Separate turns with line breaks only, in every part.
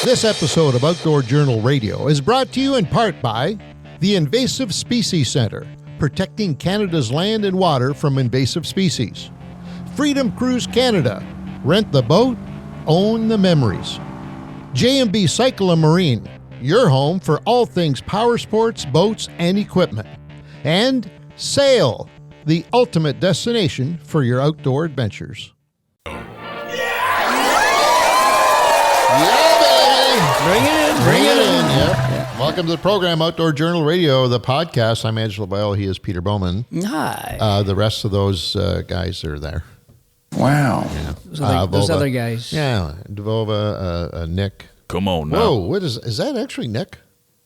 This episode of Outdoor Journal Radio is brought to you in part by the Invasive Species Centre, protecting Canada's land and water from invasive species. Freedom Cruise Canada, rent the boat, own the memories. J&B Cycle and Marine, your home for all things power sports, boats, and equipment. And Sail, the ultimate destination for your outdoor adventures.
Bring it in.
Yeah. Welcome to the program, Outdoor Journal Radio, the podcast. I'm Angelo Viola. He is Peter Bowman.
Hi.
The rest of those guys are there.
Wow.
Yeah.
Those other guys.
Yeah. Devova, Nick.
Come on now.
Whoa, what is that actually Nick?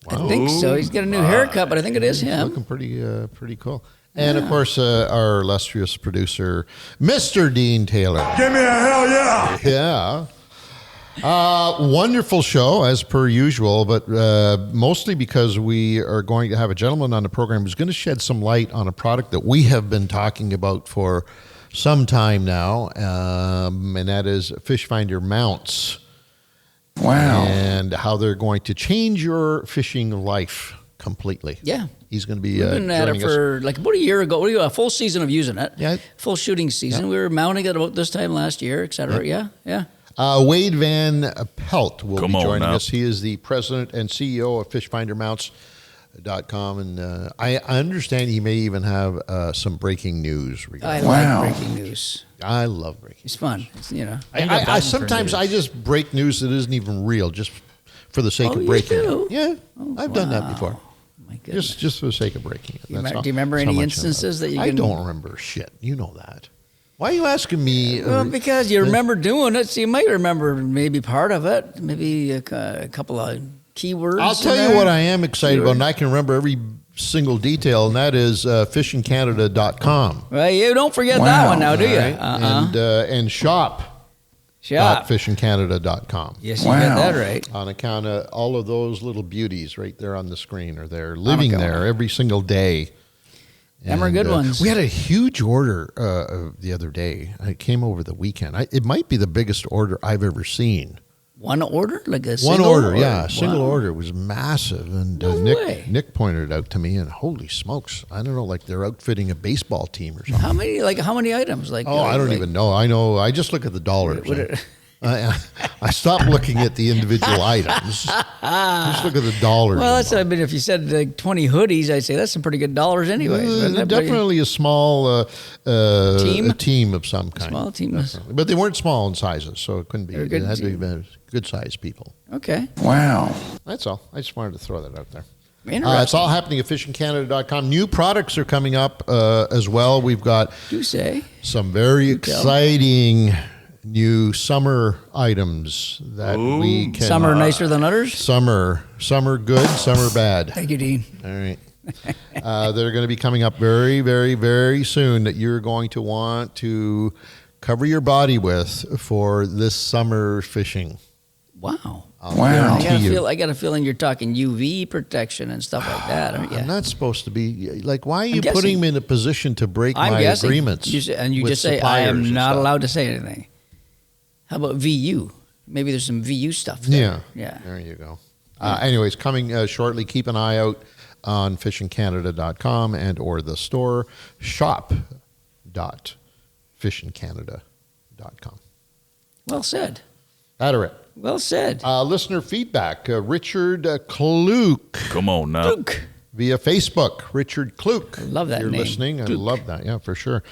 Wow.
I think so. He's got a new haircut, but I think it is him.
Looking pretty cool. And, of course, our illustrious producer, Mr. Dean Taylor.
Give me a hell yeah.
Yeah. Wonderful show, as per usual, but mostly because we are going to have a gentleman on the program who's going to shed some light on a product that we have been talking about for some time now, and that is Fish Finder mounts.
Wow.
And how they're going to change your fishing life completely.
Yeah.
He's going to be
We've been at it for like about a year ago. A full season of using it.
Yeah.
Full shooting season. Yeah. We were mounting it about this time last year, et cetera. Yeah.
Wade Van Pelt will be joining us. He is the president and CEO of FishFinderMounts.com, and I understand he may even have some breaking news.
I like breaking news.
I love breaking.
It's fun. It's,
I sometimes I just break news that isn't even real, just for the sake of breaking it. Yeah, I've done that before.
My goodness.
Just for the sake of breaking it.
Do you remember any instances that you?
I don't remember shit. You know that. Why are you asking me?
Well, because you remember doing it, so you might remember maybe part of it, maybe a couple of keywords.
I'll tell you what I am excited about, and I can remember every single detail, and that is fishingcanada.com.
Well, you don't forget that one now, do you?
Right. And shop.fishingcanada.com.
Yes, you got that right.
On account of all of those little beauties right there on the screen are there, living there every single day.
Them are good ones.
We had a huge order the other day. It came over the weekend. It might be the biggest order I've ever seen.
One order? Like a
single
order? One order,
yeah. A single order. It was massive. And Nick pointed it out to me, and holy smokes. I don't know, like they're outfitting a baseball team or something.
How many items? I
don't even know. I know. I just look at the dollars. I stopped looking at the individual items. Just look at the dollars.
Well, if you said like 20 hoodies, I'd say that's some pretty good dollars anyways.
Definitely a small
team?
A team of some kind.
Small team.
But they weren't small in sizes, so it couldn't be. It had to be good-sized people.
Okay.
Wow.
That's all. I just wanted to throw that out there.
Interesting.
It's all happening at fishingcanada.com. New products are coming up as well. We've got some very exciting new summer items that we can.
Some are nicer than others?
Some are good, some are bad.
Thank you, Dean.
All right. They're going to be coming up very, very, very soon that you're going to want to cover your body with for this summer fishing.
Wow.
Wow.
I got a feeling you're talking UV protection and stuff like that.
I'm not supposed to be. Like, why are you putting me in a position to break my agreements?
You just say, I am not allowed to say anything. How about VU? Maybe there's some VU stuff there.
Yeah. There you go. Anyways, coming shortly. Keep an eye out on fishingcanada.com and or the store shop.fishingcanada.com.
Well said.
That are it.
Well said.
Listener feedback. Richard Kluk.
Come on now.
Kluk.
Via Facebook, Richard Kluk.
I love that
name. You're listening.
Kluk.
I love that. Yeah, for sure.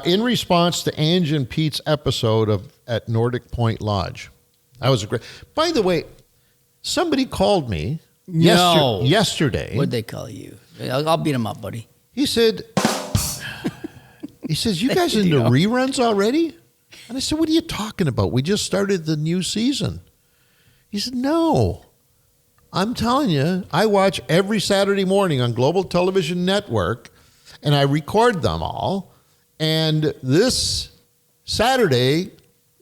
In response to Ange and Pete's episode at Nordic Point Lodge. That was a great. By the way, somebody called me yesterday.
What'd they call you? I'll beat him up, buddy.
He said, you guys into reruns already? And I said, what are you talking about? We just started the new season. He said, no. I'm telling you, I watch every Saturday morning on Global Television Network, and I record them all. And this Saturday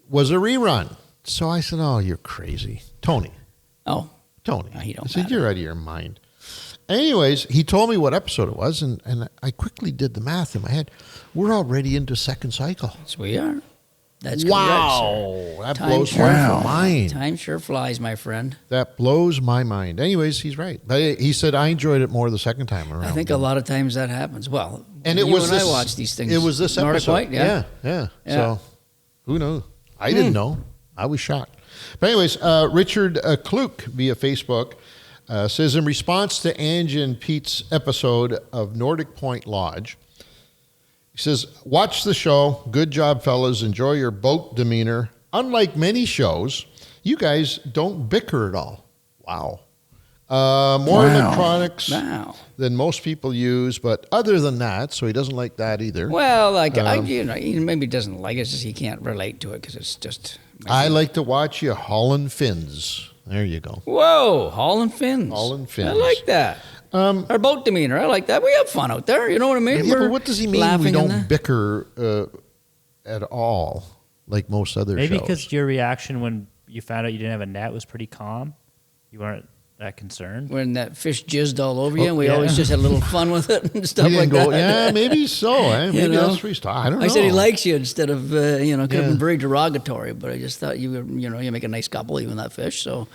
was a rerun. So I said, oh, you're crazy. Tony.
Oh.
Tony.
No, he don't
I said, you're out of your mind. Anyways, he told me what episode it was, and I quickly did the math in my head. We're already into second cycle.
Yes, we are. That's
wow.
correct, sir.
That blows my mind.
Time sure flies, my friend.
That blows my mind. Anyways, he's right. But he said I enjoyed it more the second time around.
I think a lot of times that happens. Well,
and
I watch these things.
It was this
Nordic
episode.
White,
Yeah. So who knows? I didn't know. I was shocked. But anyways, Richard Kluk via Facebook says, in response to Angie and Pete's episode of Nordic Point Lodge, he says, watch the show. Good job, fellas. Enjoy your boat demeanor. Unlike many shows, you guys don't bicker at all. Wow. More electronics than most people use, but other than that, so he doesn't like that either.
Well, he maybe doesn't like it, it's just he can't relate to it because it's just...
I like to watch you hauling fins. There you go.
Whoa, hauling fins.
Hauling fins.
I like that. Our boat demeanor, I like that. We have fun out there, you know what I mean?
Yeah, but what does he mean we don't bicker at all, like most other shows?
Maybe because your reaction when you found out you didn't have a net was pretty calm. You weren't that concerned.
When that fish jizzed all over you, and we always just had a little fun with it and stuff like that.
Yeah, maybe so. Maybe that's what he's talking. I don't know.
I said he likes you instead of, could have been very derogatory, but I just thought you make a nice couple, even that fish, so...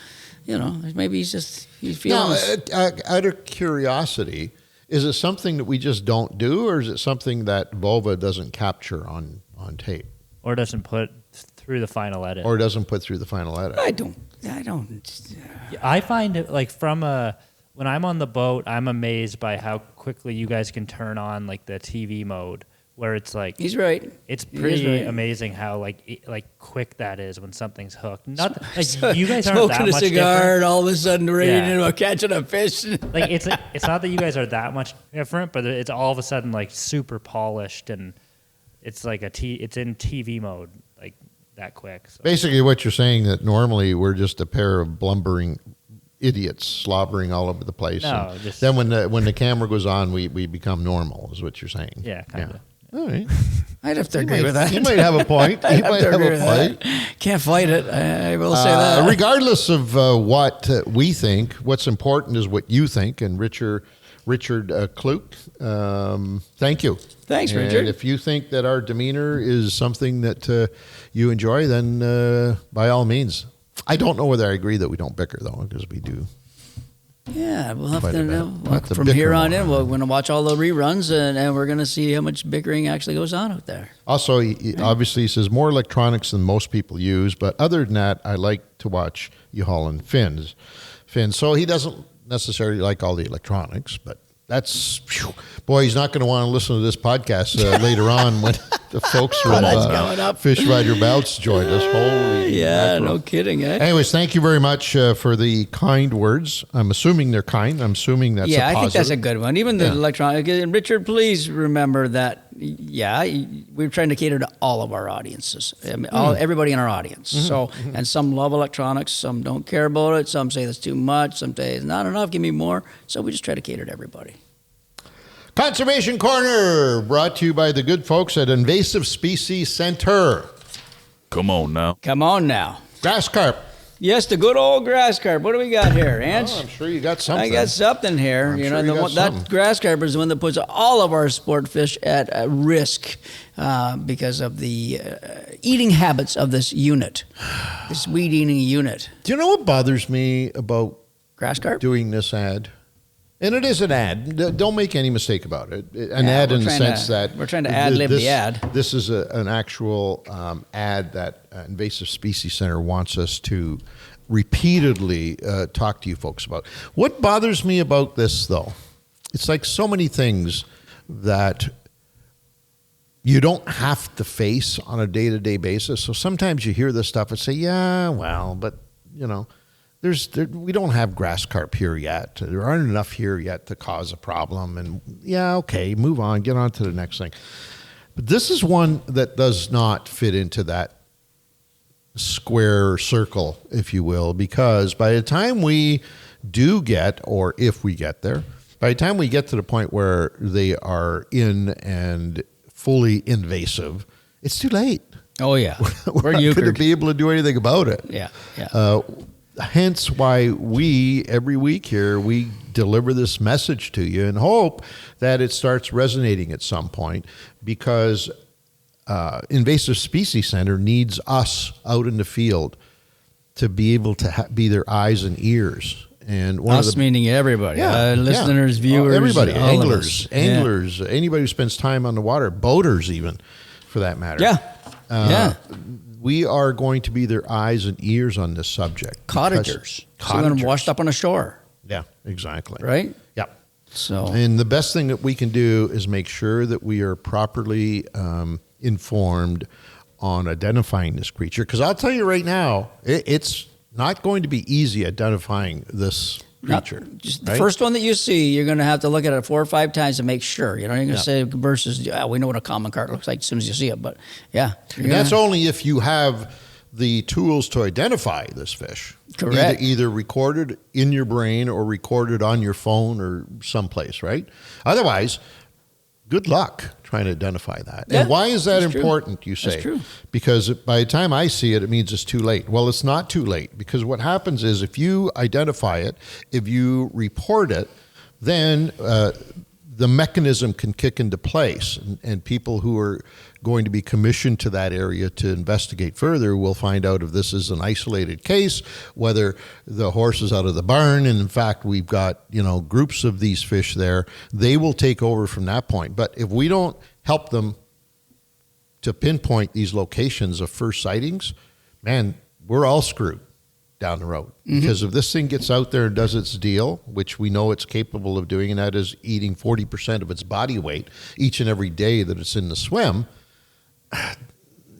maybe he's feeling...
Now, out of curiosity, is it something that we just don't do, or is it something that Vova doesn't capture on tape?
Or doesn't put through the final edit?
I don't...
I find it, like, when I'm on the boat, I'm amazed by how quickly you guys can turn on, like, the TV mode, where it's like...
He's right.
It's pretty amazing how, like quick that is when something's hooked. Not like you guys aren't that
smoking
much
a cigar
different.
and all of a sudden ready to catching a fish.
Like, it's not that you guys are that much different, but it's all of a sudden, like, super polished, and it's like it's in TV mode, like, that quick. So.
Basically, what you're saying that normally we're just a pair of blumbering idiots slobbering all over the place.
No,
then when the camera goes on, we become normal, is what you're saying.
Yeah, kind of.
All right.
I'd have to agree with that.
You might have a point.
Can't fight it. I will say that.
Regardless of what we think, what's important is what you think. And Richard Kluk, thank you.
Thanks,
and
Richard.
If you think that our demeanor is something that you enjoy, then by all means. I don't know whether I agree that we don't bicker, though, because we do.
Yeah, we'll have to know. From here on in, we're going to watch all the reruns, and we're going to see how much bickering actually goes on out there.
Also, obviously, he says more electronics than most people use, but other than that, I like to watch you hauling fins. So he doesn't necessarily like all the electronics, but that's, boy, he's not going to want to listen to this podcast later on when the folks from Fish Rider Bouts join us. Holy mackerel.
No kidding, eh?
Anyways, thank you very much for the kind words. I'm assuming they're kind. I'm assuming that's a positive.
I think that's a good one. Even the electronic. And Richard, please remember that, we're trying to cater to all of our audiences. I mean, everybody in our audience. Mm-hmm. So, and some love electronics, some don't care about it, some say that's too much, some say it's not enough, give me more. So we just try to cater to everybody.
Conservation Corner, brought to you by the good folks at Invasive Species Centre.
Come on now.
Grass carp.
Yes, the good old grass carp. What do we got here, Ange?
I'm sure you got something.
I got something here. That grass carp is the one that puts all of our sport fish at risk because of the eating habits of this unit, this weed-eating unit.
Do you know what bothers me about
grass carp?
Doing this ad? And it is an ad. Don't make any mistake about it. An ad in the sense that...
We're trying to ad-lib the ad.
This is an actual ad that Invasive Species Centre wants us to repeatedly talk to you folks about. What bothers me about this, though, it's like so many things that you don't have to face on a day-to-day basis. So sometimes you hear this stuff and say, but, we don't have grass carp here yet. There aren't enough here yet to cause a problem. And move on, get on to the next thing. But this is one that does not fit into that square circle, if you will, because by the time we do get, or if we get there, by the time we get to the point where they are in and fully invasive, it's too late.
Oh, yeah.
We're not going to be able to do anything about it.
Yeah.
Hence why we, every week here, we deliver this message to you and hope that it starts resonating at some point, because Invasive Species Centre needs us out in the field to be able to be their eyes and ears. And one
us
of the,
meaning everybody, listeners, viewers,
everybody,
all
anglers,
of us.
anybody who spends time on the water, boaters even, for that matter.
Yeah.
We are going to be their eyes and ears on this subject.
Cottagers. Someone washed up on a shore.
Yeah, exactly.
Right?
Yeah.
So,
and the best thing that we can do is make sure that we are properly informed on identifying this creature. Because I'll tell you right now, it's not going to be easy identifying this creature.
Just the first one that you see, you're going to have to look at it 4 or 5 times to make sure. You're going to say versus, we know what a common carp looks like as soon as you see it. But yeah.
And that's only if you have the tools to identify this fish.
Correct.
Either recorded in your brain or recorded on your phone or someplace, right? Otherwise, good luck trying to identify that.
Yeah,
and why is that
that's
important,
true.
you say?
That's true.
Because by the time I see it, it means it's too late. Well, it's not too late, because what happens is if you identify it, if you report it, then the mechanism can kick into place, and people who are going to be commissioned to that area to investigate further will find out if this is an isolated case, whether the horse is out of the barn, and in fact we've got groups of these fish there. They will take over from that point. But if we don't help them to pinpoint these locations of first sightings, man, we're all screwed down the road. Because if this thing gets out there and does its deal, which we know it's capable of doing, and that is eating 40% of its body weight each and every day that it's in the swim,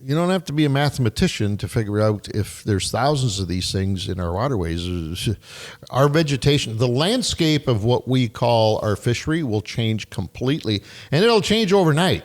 you don't have to be a mathematician to figure out if there's thousands of these things in our waterways. Our vegetation, the landscape of what we call our fishery will change completely, and it'll change overnight.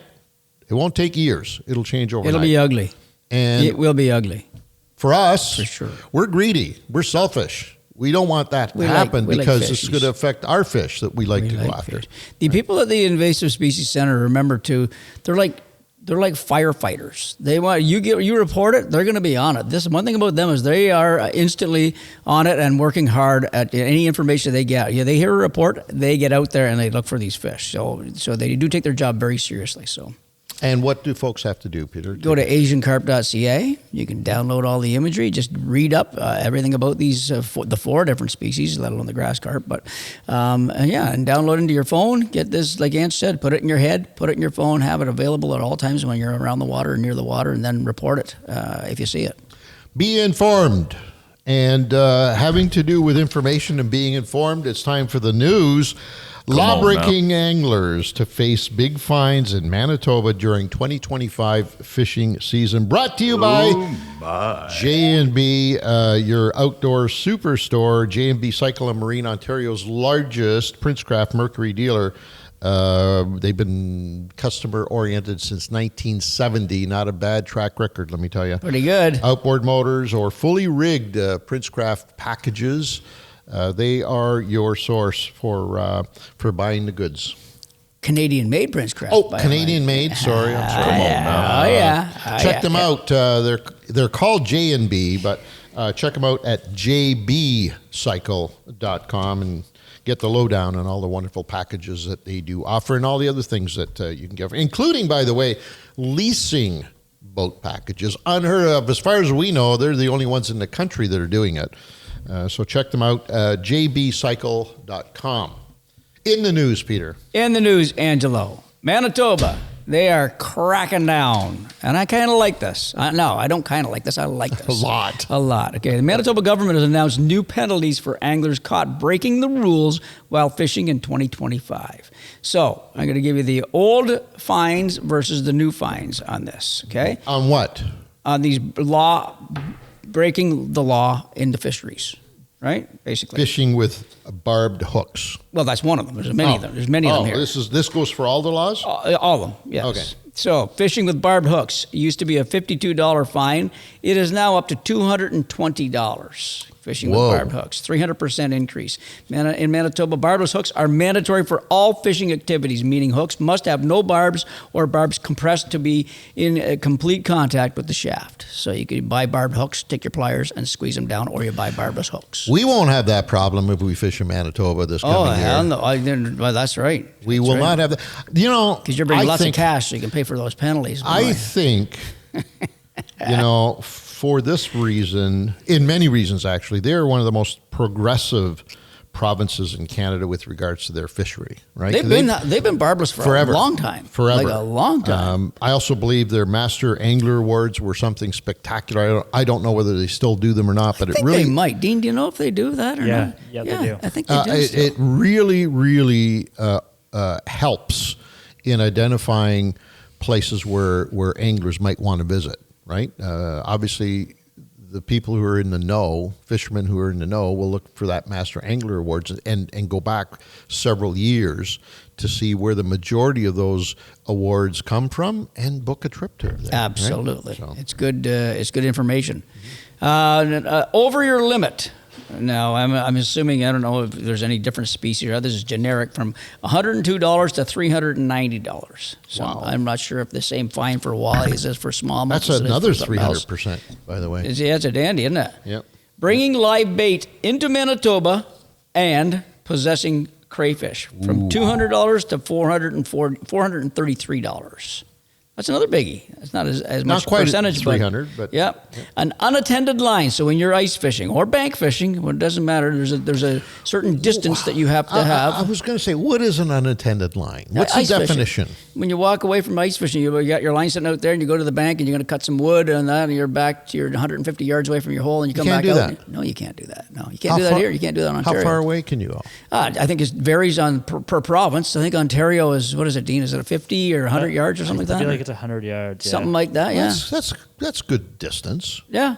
It won't take years. It'll change overnight.
It'll be ugly.
And
it will be ugly.
For us,
For sure.
We're greedy. We're selfish. We don't want that to happen because it's going to affect our fish that we like to go after.
Fish. The people at the Invasive Species Centre, remember too, they're like firefighters. They want you report it, they're going to be on it. This one thing about them is they are instantly on it and working hard at any information they get. Yeah, they hear a report, they get out there and they look for these fish. So they do take their job very seriously. So.
And what do folks have to do, Peter?
Go to asiancarp.ca. You can download all the imagery. Just read up everything about these the 4 different species, let alone the grass carp. But and download into your phone. Get this, like Ant said, put it in your head, put it in your phone, have it available at all times when you're around the water or near the water, and then report it if you see it.
Be informed. And having to do with information and being informed, it's time for the news. Law-breaking anglers to face big fines in Manitoba during 2025 fishing season. Brought to you by J&B, your outdoor superstore. J&B Cycle and Marine, Ontario's largest Princecraft Mercury dealer. They've been customer-oriented since 1970. Not a bad track record, let me tell you.
Pretty good.
Outboard motors or fully rigged Princecraft packages. They are your source for buying the goods.
Canadian-made Princecraft.
Oh, Canadian-made. Sorry, I'm sorry.
Come on now.
Oh yeah.
Check them out. They're called J&B, but check them out at jbcycle.com and get the lowdown on all the wonderful packages that they do offer and all the other things that you can get, including, by the way, leasing boat packages. Unheard of. As far as we know, they're the only ones in the country that are doing it. So check them out, jbcycle.com. In the news, Peter.
In the news, Angelo. Manitoba, they are cracking down. And I kind of like this. No, I don't kind of like this. I like this.
A lot.
A lot. Okay, the Manitoba government has announced new penalties for anglers caught breaking the rules while fishing in 2025. So I'm going to give you the old fines versus the new fines on this, okay?
On what?
On these breaking the law in the fisheries, right? Basically.
Fishing with barbed hooks.
Well, that's one of them. There's many of them. There's many of them here.
This goes for all the laws?
All of them, yes.
Okay.
So fishing with barbed hooks used to be a $52 fine. It is now up to $220 fishing
Whoa.
with barbed hooks. 300% increase. In Manitoba, barbless hooks are mandatory for all fishing activities, meaning hooks must have no barbs or barbs compressed to be in complete contact with the shaft. So you could buy barbed hooks, take your pliers and squeeze them down, or you buy barbless hooks.
We won't have that problem if we fish in Manitoba this coming year.
Hell no. Well, that's right.
We will not have that. You know,
because you're bringing lots of cash, so you can pay for those penalties.
I think, for this reason, in many reasons actually, they're one of the most progressive provinces in Canada with regards to their fishery, right?
They've been barbless for
forever,
a long time.
Forever.
Like a long time.
I also believe their Master Angler Awards were something spectacular. I don't know whether they still do them or not, but
I think they might. Dean, do you know if they do that or not?
Yeah, they do.
I think they do.
It really, really helps in identifying places where anglers might want to visit, right? Obviously, the people who are in the know, fishermen who are in the know, will look for that Master Angler Awards and go back several years to see where the majority of those awards come from and book a trip to there.
Absolutely.
Right? So.
It's good information. Over your limit. Now, I'm assuming, I don't know if there's any different species. This is generic from $102 to $390. So
Wow.
I'm not sure if the same fine for walleyes is for smallmouth.
That's another 300%, by the way.
It's a dandy, isn't it?
Yep.
Bringing live bait into Manitoba and possessing crayfish from $200 to $433. That's another biggie. It's not as
Not
much
quite
percentage,
300, but
yep. An unattended line. So when you're ice fishing or bank fishing, well, it doesn't matter. There's a certain distance that you have to have.
I was going to say, what is an unattended line? What's the
Ice fishing.
definition?
When you walk away from ice fishing, you got your line sitting out there, and you go to the bank, and you're going to cut some wood, and you're back to your 150 yards away from your hole, and you come
can't
back
do
out.
that.
No, you can't do that. No, you can't do that here. You can't do that in Ontario.
How far away can you go?
I think it varies on per province. I think Ontario is, what is it, Dean? Is it a 50 or 100 yards or something like that?
I feel like it's 100 yards. Yeah.
Something like that, yeah.
That's good distance.
Yeah.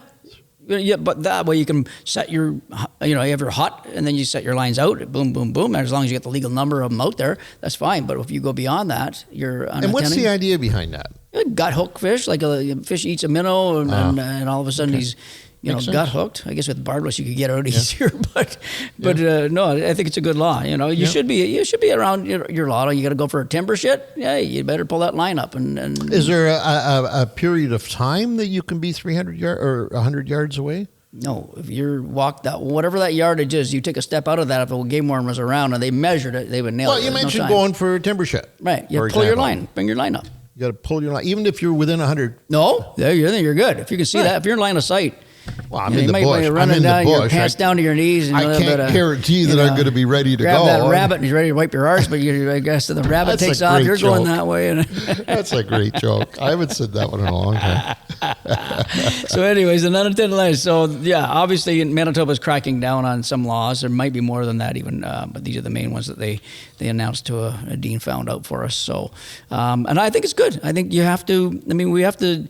Yeah, but that way you can set your, you have your hut, and then you set your lines out, boom, boom, boom. And as long as you get the legal number of them out there, that's fine. But if you go beyond that, you're unattended.
And what's the idea behind that?
Gut hook fish, like a fish eats a minnow, and all of a sudden he's, gut hooked. I guess with barbless you could get out easier, but no, I think it's a good law. You should be around your law. You got to go for a timber shit. Yeah, you better pull that line up. And
is there a period of time that you can be 300 yards or 100 yards away?
No, if you're walked that whatever that yardage is, you take a step out of that. If a game warden was around and they measured it, they would nail it.
Well, you mentioned going for a timber shit,
right? You pull your line, bring your line up.
You got to pull your line, even if you're within 100.
No, you're good. If you can see that, if you're in line of sight.
Well, I'm in the bush.
I'm in the bush. Your pants down to your knees. And
I can't guarantee that I'm going to be ready to
grab
go.
Grab that rabbit and he's ready to wipe your arse, but I guess the rabbit takes off. You're going that way.
That's a great joke. I haven't said that one in a long time.
So anyways, an unattended line. So yeah, obviously Manitoba's cracking down on some laws. There might be more than that even, but these are the main ones that they announced to a dean found out for us. So, and I think it's good. I think we have to,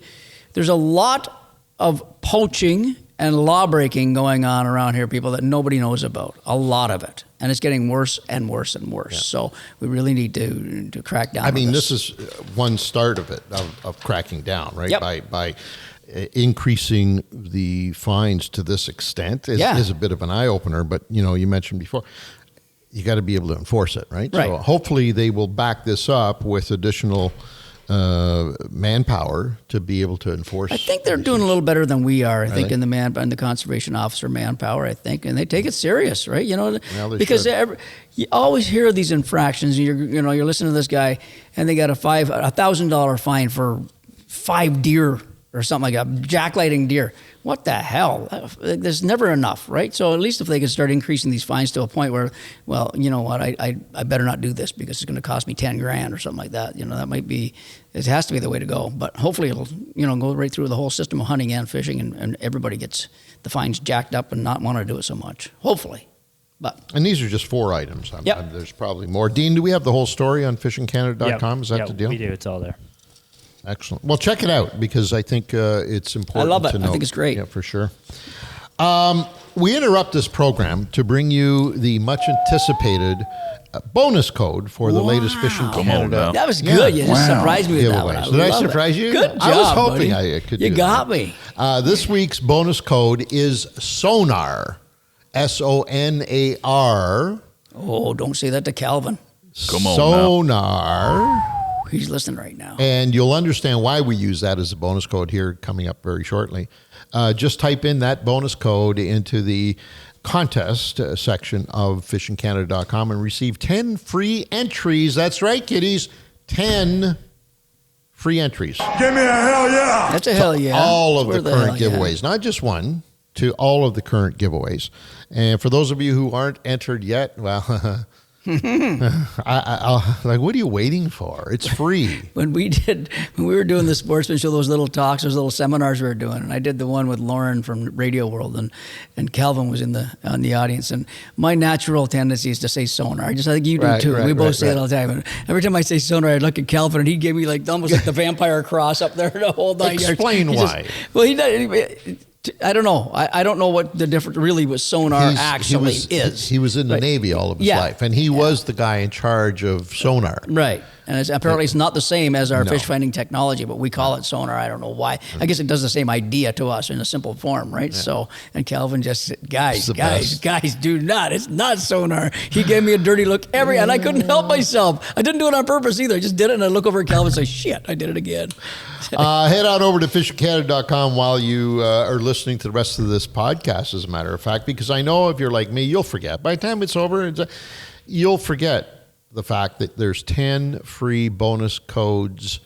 there's a lot of poaching and law breaking going on around here, people, that nobody knows about. A lot of it. And it's getting worse and worse and worse. Yeah. So we really need to crack down on this.
This is one start of it, of cracking down, right?
Yep.
By increasing the fines to this extent is a bit of an eye-opener. But, you mentioned before, you got to be able to enforce it, right? So hopefully they will back this up with additional manpower to be able to enforce.
I think they're doing a little better than we are. I think in the conservation officer manpower. I think, and they take it serious, right? Because you always hear these infractions. You're listening to this guy, and they got a $1,000 fine for 5 deer or something like that, jacklighting deer. What the hell? There's never enough, right? So at least if they could start increasing these fines to a point where, well, you know what, I better not do this because it's going to cost me $10,000 or something like that. That might be, it has to be the way to go. But hopefully it'll, go right through the whole system of hunting and fishing, and everybody gets the fines jacked up and not want to do it so much. Hopefully.
And these are just 4 items.
Yep.
There's probably more. Dean, do we have the whole story on fishingcanada.com? Is that the deal?
We do. It's all there.
Excellent. Well, check it out because I think it's important to know.
I love it. I think it's great.
Yeah, for sure. We interrupt this program to bring you the much anticipated bonus code for the latest Fishing Canada.
That was good. You just surprised me with that one.
Did I surprise you?
Good job,
I was hoping
buddy.
I could
You
do
got
that.
me.
This week's bonus code is sonar. SONAR.
Oh, don't say that to Calvin.
Come on
Sonar.
He's listening right now.
And you'll understand why we use that as a bonus code here coming up very shortly. Just type in that bonus code into the contest section of fishingcanada.com and receive 10 free entries. That's right, kiddies. 10 free entries.
Give me a hell yeah!
That's a hell yeah.
All of
Where
the current
hell yeah?
giveaways, not just one, to all of the current giveaways. And for those of you who aren't entered yet, well, I'll, like, what are you waiting for? It's free.
When we were doing the sportsman show, those little talks, those little seminars we were doing, and I did the one with Lauren from Radio World, and Calvin was in the audience. And my natural tendency is to say sonar. I think you do too. We both say it all the time. And every time I say sonar, I'd look at Calvin, and he'd give me almost like the vampire cross up there the whole 9 yards.
Explain why.
I don't know. I don't know what the difference really with sonar actually is.
He was in the Navy all of his life, and he was the guy in charge of sonar.
Right. And apparently it's not the same as our fish finding technology, but we call it sonar. I don't know why. I guess it does the same idea to us in a simple form, right? Yeah. So, and Calvin just said, guys, do not. It's not sonar. He gave me a dirty look and I couldn't help myself. I didn't do it on purpose either. I just did it, and I look over at Calvin and say, shit, I did it again.
Head on over to fishingcanada.com while you are listening to the rest of this podcast, as a matter of fact, because I know if you're like me, you'll forget. By the time it's over, you'll forget the fact that there's 10 free bonus codes,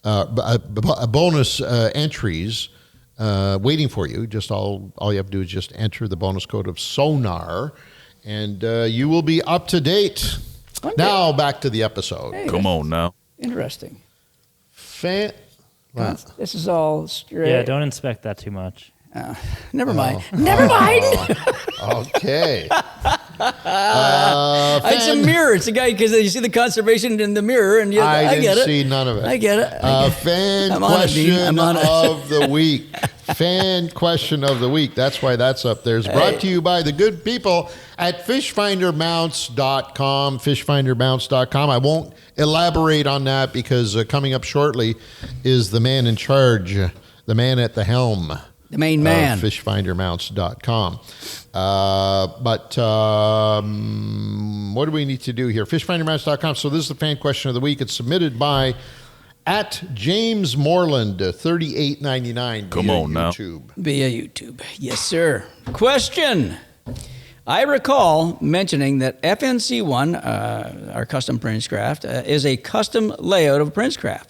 bonus entries waiting for you. Just all you have to do is just enter the bonus code of sonar, and you will be up to date. Okay. Now back to the episode.
Hey, come on now.
Interesting.
Wow.
This is all straight.
Yeah, don't inspect that too much.
Never mind. Never mind.
Okay.
It's a mirror. It's a guy, because you see the conservation in the mirror, and
I
get
didn't
it.
see none of it.
I get it.
Fan question of the week. Fan question of the week. That's why that's up there. It's brought to you by the good people at fishfindermounts.com. Fishfindermounts.com. I won't elaborate on that because coming up shortly is the man in charge, the man at the helm.
The main man.
Fishfindermounts.com. What do we need to do here? Fishfindermounts.com. So this is the fan question of the week. It's submitted by at James Moreland, 3899.
Come on now.
Via YouTube. Yes, sir. Question. I recall mentioning that FNC1, our custom Princecraft, is a custom layout of Princecraft.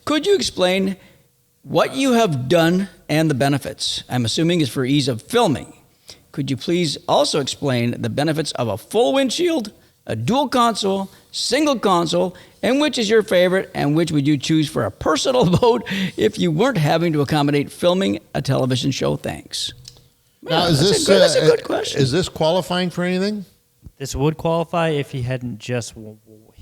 Could you explain what you have done and the benefits? I'm assuming is for ease of filming. Could you please also explain the benefits of a full windshield, a dual console, single console, and which is your favorite, and which would you choose for a personal boat if you weren't having to accommodate filming a television show? Thanks.
Now, that's a good question. Is this qualifying for anything?
This would qualify if he hadn't just...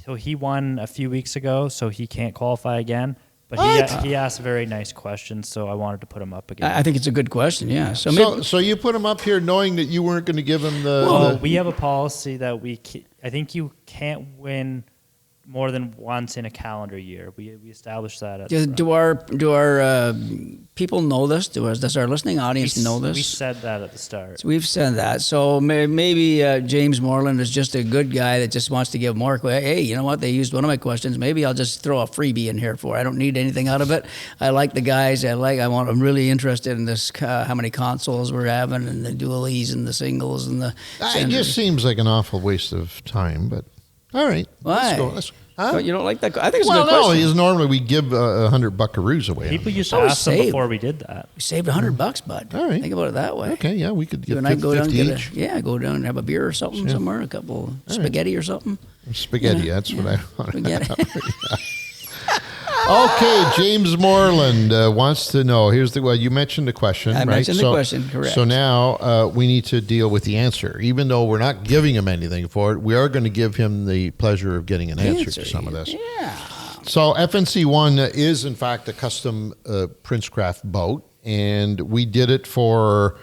So he won a few weeks ago, so he can't qualify again. But he asked very nice questions, so I wanted to put him up again.
I think it's a good question, yeah.
So you put him up here knowing that you weren't going to give him the...
we have a policy that I think you can't win more than once in a calendar year. We established that.
Do our people know this? Does our listening audience know this?
We said that at the start.
So we've said that. So maybe James Moreland is just a good guy that just wants to give more. Hey, you know what? They used one of my questions. Maybe I'll just throw a freebie in here for it. I don't need anything out of it. I like the guys. I'm really interested in this. How many consoles we're having, and the dualies and the singles and the.
It just seems like an awful waste of time, but. All right.
Why?
Let's go. Huh?
You don't like that? I think it's a good question.
Well, no, normally we give 100 buckaroos away.
People used to ask them before we did that.
We saved $100, bud.
All right.
Think about it that way.
Okay, yeah, we could give
50
go down
each. Go down and have a beer or something somewhere, a couple spaghetti or something.
Spaghetti, that's what I want. Spaghetti. Okay, James Moreland wants to know. You mentioned the question, right?
I mentioned the question, correct.
So now we need to deal with the answer. Even though we're not giving him anything for it, we are going to give him the pleasure of getting an answer to some of this.
Yeah.
So FNC1 is, in fact, a custom Princecraft boat, and we did it for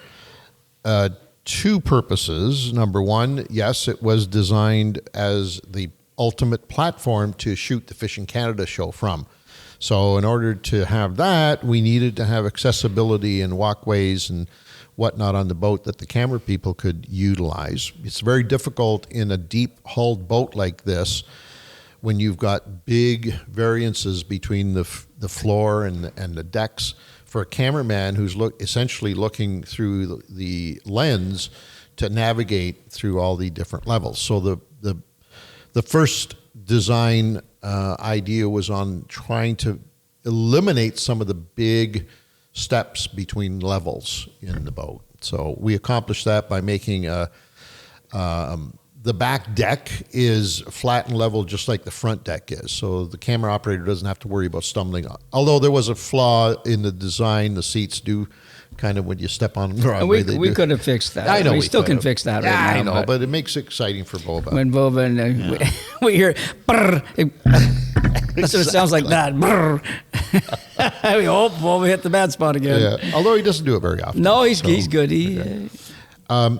two purposes. Number one, yes, it was designed as the ultimate platform to shoot the Fishing Canada show from. So in order to have that, we needed to have accessibility and walkways, and whatnot on the boat that the camera people could utilize. It's very difficult in a deep-hulled boat like this when you've got big variances between the floor and the decks. For a cameraman who's essentially looking through the lens to navigate through all the different levels. So the first design idea was on trying to eliminate some of the big steps between levels in the boat. So we accomplished that by making the back deck is flat and level just like the front deck is. So the camera operator doesn't have to worry about stumbling on. Although there was a flaw in the design, the seats do kind of, when you step on them the wrong way,
we could have fixed that.
I know
we still can fix that right now.
I know, but it makes it exciting for Boba.
When Boba, we hear, brr, that's what it sounds like, that. Brr. We hope Boba hit the bad spot again.
Yeah. Although he doesn't do it very often.
No, he's good.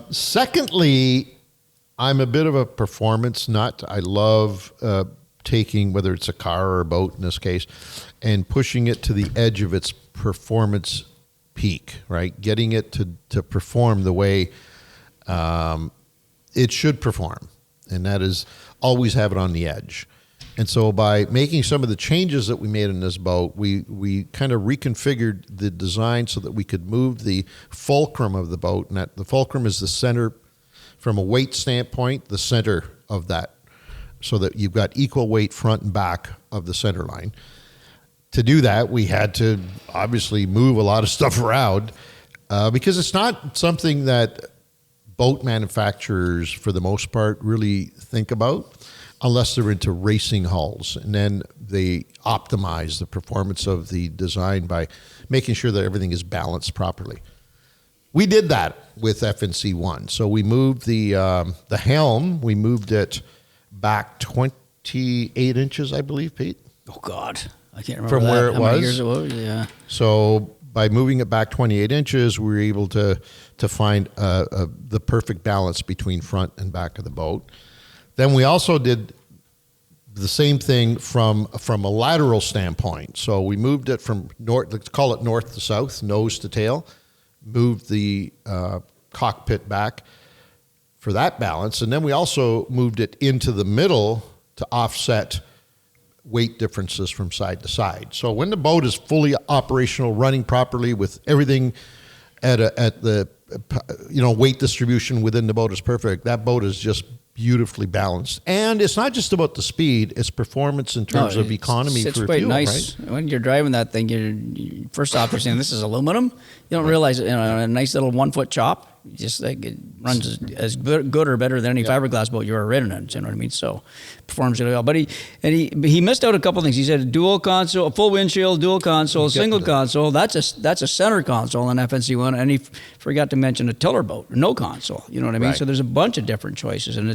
Secondly, I'm a bit of a performance nut. I love taking, whether it's a car or a boat in this case, and pushing it to the edge of its performance peak, right? Getting it to perform the way it should perform. And that is always have it on the edge. And so by making some of the changes that we made in this boat, we kind of reconfigured the design so that we could move the fulcrum of the boat. And that the fulcrum is the center, from a weight standpoint, the center of that, so that you've got equal weight front and back of the center line. To do that, we had to obviously move a lot of stuff around because it's not something that boat manufacturers, for the most part, really think about unless they're into racing hulls. And then they optimize the performance of the design by making sure that everything is balanced properly. We did that with FNC1. So we moved the helm, we moved it back 28 inches, I believe, Pete.
Oh, God. I can't remember
from
that.
where it
How
was.
many years it was. Yeah.
So by moving it back 28 inches, we were able to find the perfect balance between front and back of the boat. Then we also did the same thing from a lateral standpoint. So we moved it from north, let's call it north to south, nose to tail, moved the cockpit back for that balance. And then we also moved it into the middle to offset weight differences from side to side. So when the boat is fully operational, running properly with everything at the weight distribution within the boat is perfect, that boat is just beautifully balanced. And it's not just about the speed, it's performance in terms of economy for
quite
fuel,
nice.
right?
When you're driving that thing, you first off, you're saying this is aluminum. You don't realize it, a nice little 1 foot chop, just like it runs as good or better than any fiberglass boat you're ridden in. You know what I mean? So performs really well. But he missed out a couple things. He said a dual console, a full windshield, dual console, single console. That's a center console in FNC1, and he forgot to mention a tiller boat, no console. You know what I mean?
Right.
So there's a bunch of different choices, and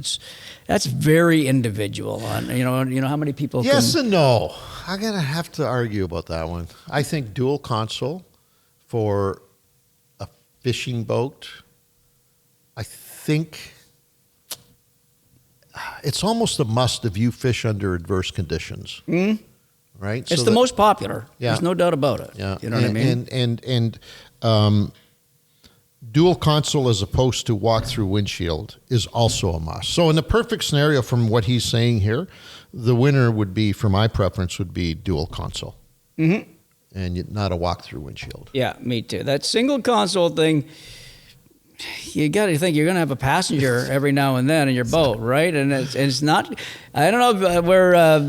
that's very individual. You know how many people?
Yes and no. I'm gonna have to argue about that one. I think dual console for a fishing boat, I think it's almost a must if you fish under adverse conditions. Mm. Right?
It's the most popular.
Yeah.
There's no doubt about it.
Yeah.
You know what I mean?
And dual console as opposed to walk-through windshield is also a must. So in the perfect scenario from what he's saying here, the winner would be, for my preference, would be dual console. Mm-hmm. And not a walk-through windshield.
Yeah, me too. That single console thing, you got to think you're going to have a passenger every now and then in your boat, right? And it's not, I don't know where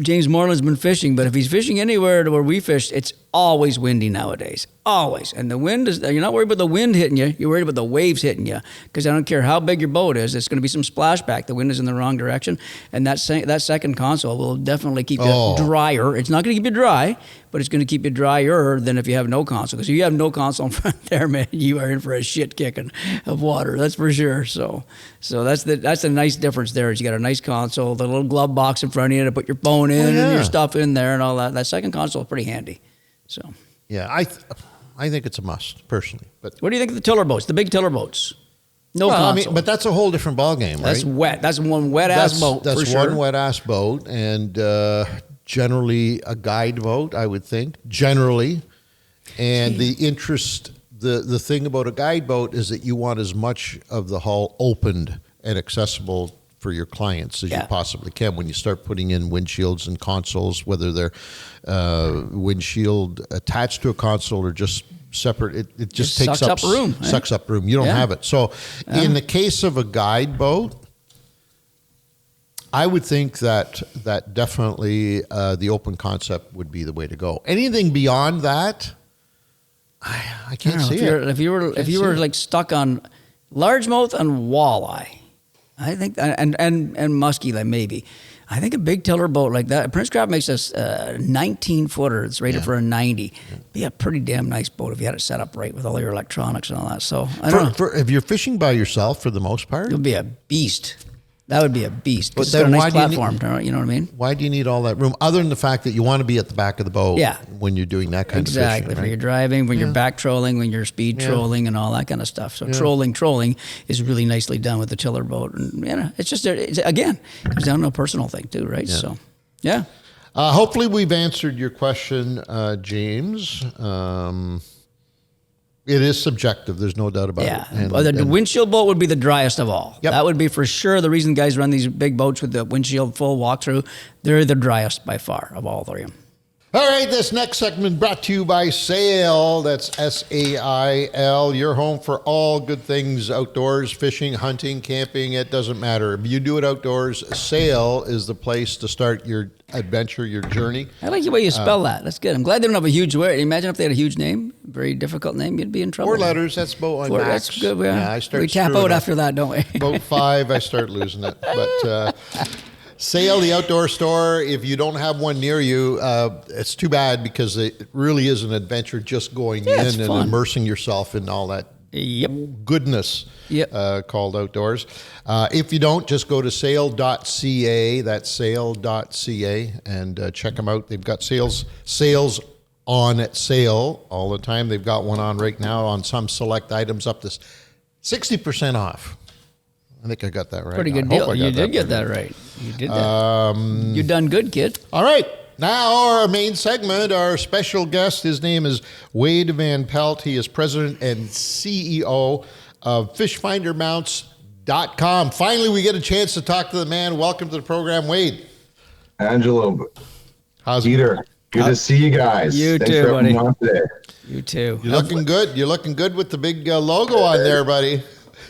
James Moreland's been fishing, but if he's fishing anywhere to where we fish, it's always windy nowadays. Always. And the wind is, you're not worried about the wind hitting you, you're worried about the waves hitting you. Because I don't care how big your boat is, it's going to be some splashback. The wind is in the wrong direction. And that second console will definitely keep you drier. It's not going to keep you dry, but it's going to keep you drier than if you have no console. Because if you have no console in front there, man, you are in for a shit kicking of water. That's for sure. So that's the nice difference there. Is you got a nice console, the little glove box in front of you to put your phone in and your stuff in there and all that. That second console is pretty handy. So
yeah, I think it's a must personally. But
what do you think of the tiller boats, the big tiller boats? No console.
I mean, but that's a whole different ballgame, right?
That's wet. That's one wet ass boat.
That's
for sure.
one wet ass boat, and generally a guide boat, I would think. Generally, and the interest the thing about a guide boat is that you want as much of the hull opened and accessible for your clients as you possibly can. When you start putting in windshields and consoles, whether they're windshield attached to a console or just separate, it just takes
sucks up room.
Sucks up room. You don't have it. So in the case of a guide boat, I would think that definitely the open concept would be the way to go. Anything beyond that, I can't see it.
If you were like stuck on largemouth and walleye, I think, and muskie, like maybe. I think a big tiller boat like that. Prince Craft makes us 19-footer. It's rated for a 90. Be a pretty damn nice boat if you had it set up right with all your electronics and all that. So I don't know.
If you're fishing by yourself, for the most part,
It would be a beast. That would be a beast.
But
It's got a
then
nice platform. You know what I mean?
why do you need all that room? Other than the fact that you want to be at the back of the boat when you're doing that kind of fishing.
Exactly. When you're driving, when you're back trolling, when you're speed trolling and all that kind of stuff. So trolling is really nicely done with the tiller boat. And, it's just, again, it comes down to a personal thing too, right?
Yeah.
So, yeah.
Hopefully we've answered your question, James. It is subjective. There's no doubt about it.
And the windshield boat would be the driest of all.
Yep.
That would be for sure the reason guys run these big boats with the windshield full walkthrough. They're the driest by far of all three.
All right, this next segment brought to you by Sail. That's SAIL. Your home for all good things outdoors, fishing, hunting, camping. It doesn't matter. If you do it outdoors, Sail is the place to start your adventure, your journey.
I like the way you spell that. That's good. I'm glad they don't have a huge word. Imagine if they had a huge name, very difficult name, you'd be in trouble.
4 letters, that's boat on max.
That's good.
I start
we tap out after that, don't we?
Boat 5, I start losing it. But Sail, the outdoor store, if you don't have one near you, it's too bad because it really is an adventure just going in and immersing yourself in all that goodness called outdoors. If you don't, just go to sail.ca. That's sail.ca and check them out. They've got sales on at sale all the time. They've got one on right now on some select items up to 60% off. I think I got that right.
Pretty good deal. You did get that right. You did that. You done good, kid. All
right. Now our main segment, our special guest, his name is Wade Van Pelt. He is president and CEO of FishfinderMounts.com. Finally, we get a chance to talk to the man. Welcome to the program, Wade.
Angelo.
How's
Peter? Good to see you guys.
You
Thanks
too,
for
buddy.
having me on today.
You too.
You're looking good. You're looking good with the big logo on there, buddy.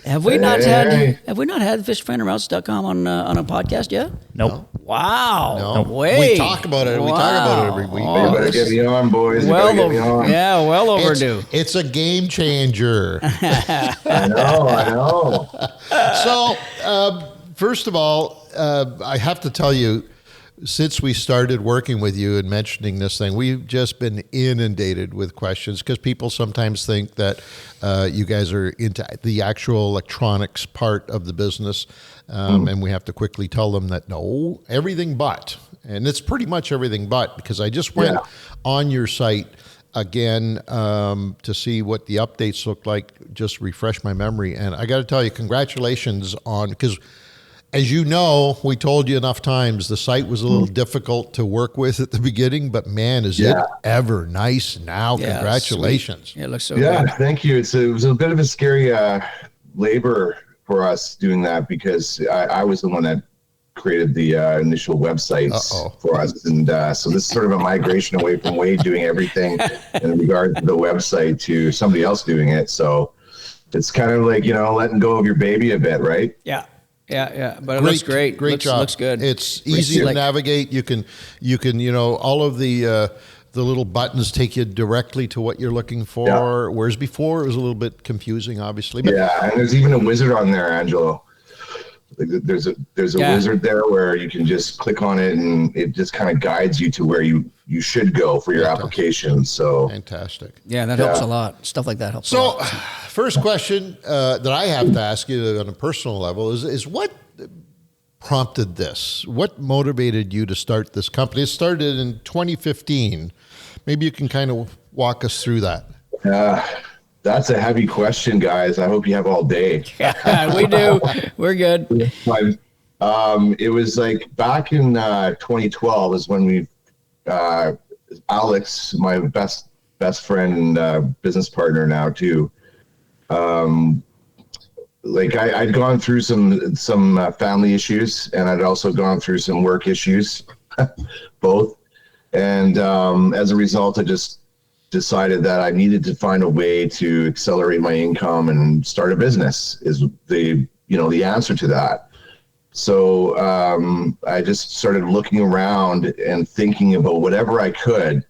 Have we not had FishfinderMounts.com on a podcast yet?
Nope.
Wow.
No.
Wait.
We talk about it. Wow. We talk about it every week.
You better get me on, boys.
Well,
get me on.
Yeah, well overdue.
It's a game changer.
I know.
So, first of all, I have to tell you, since we started working with you and mentioning this thing, we've just been inundated with questions because people sometimes think that you guys are into the actual electronics part of the business. And we have to quickly tell them that, no, everything but. And it's pretty much everything but, because I just went on your site again to see what the updates look like, just refresh my memory. And I got to tell you, congratulations on, because as you know, we told you enough times, the site was a little difficult to work with at the beginning, but man, is it ever nice now. Congratulations.
Yeah, it looks so good.
Thank you. It was a bit of a scary labor for us doing that because I was the one that created the initial websites for us. And so this is sort of a migration away from Wade doing everything in regard to the website to somebody else doing it. So it's kind of like, letting go of your baby a bit, right?
Yeah. Yeah, but it looks great.
Great job.
Looks good.
It's easy to navigate. You can, all of the little buttons take you directly to what you're looking for. Whereas before it was a little bit confusing, obviously. But
and there's even a wizard on there, Angelo. There's a wizard there where you can just click on it and it just kind of guides you to where you should go for your application. So
fantastic.
Yeah, that helps a lot. Stuff like that helps a lot.
So, first question that I have to ask you on a personal level is what prompted this? What motivated you to start this company? It started in 2015. Maybe you can kind of walk us through that.
That's a heavy question, guys. I hope you have all day.
We do. We're good.
It was like back in 2012 is when we, Alex, my best best friend and business partner now too. Like I'd gone through some family issues, and I'd also gone through some work issues, both. And as a result, I just decided that I needed to find a way to accelerate my income and start a business. Is the answer to that. So I just started looking around and thinking about whatever I could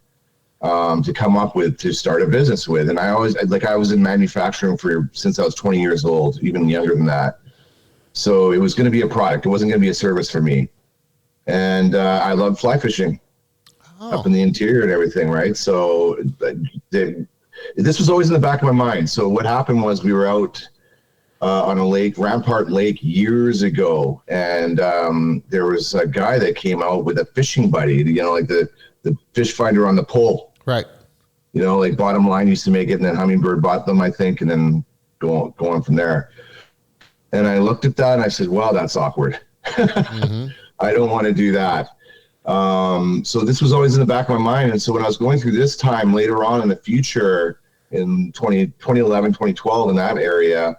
to come up with to start a business with. And I was in manufacturing since I was 20 years old, even younger than that. So it was going to be a product. It wasn't going to be a service for me. And I love fly fishing up in the interior and everything, right? So this was always in the back of my mind. So what happened was we were out on a lake, Rampart Lake, years ago. And there was a guy that came out with a fishing buddy, like the fish finder on the pole.
Right.
Like Bottom Line used to make it, and then Humminbird bought them, I think, and then go on from there. And I looked at that and I said, wow, that's awkward. Mm-hmm. I don't want to do that. So this was always in the back of my mind. And so when I was going through this time later on in the future, in 2011, 2012, in that area,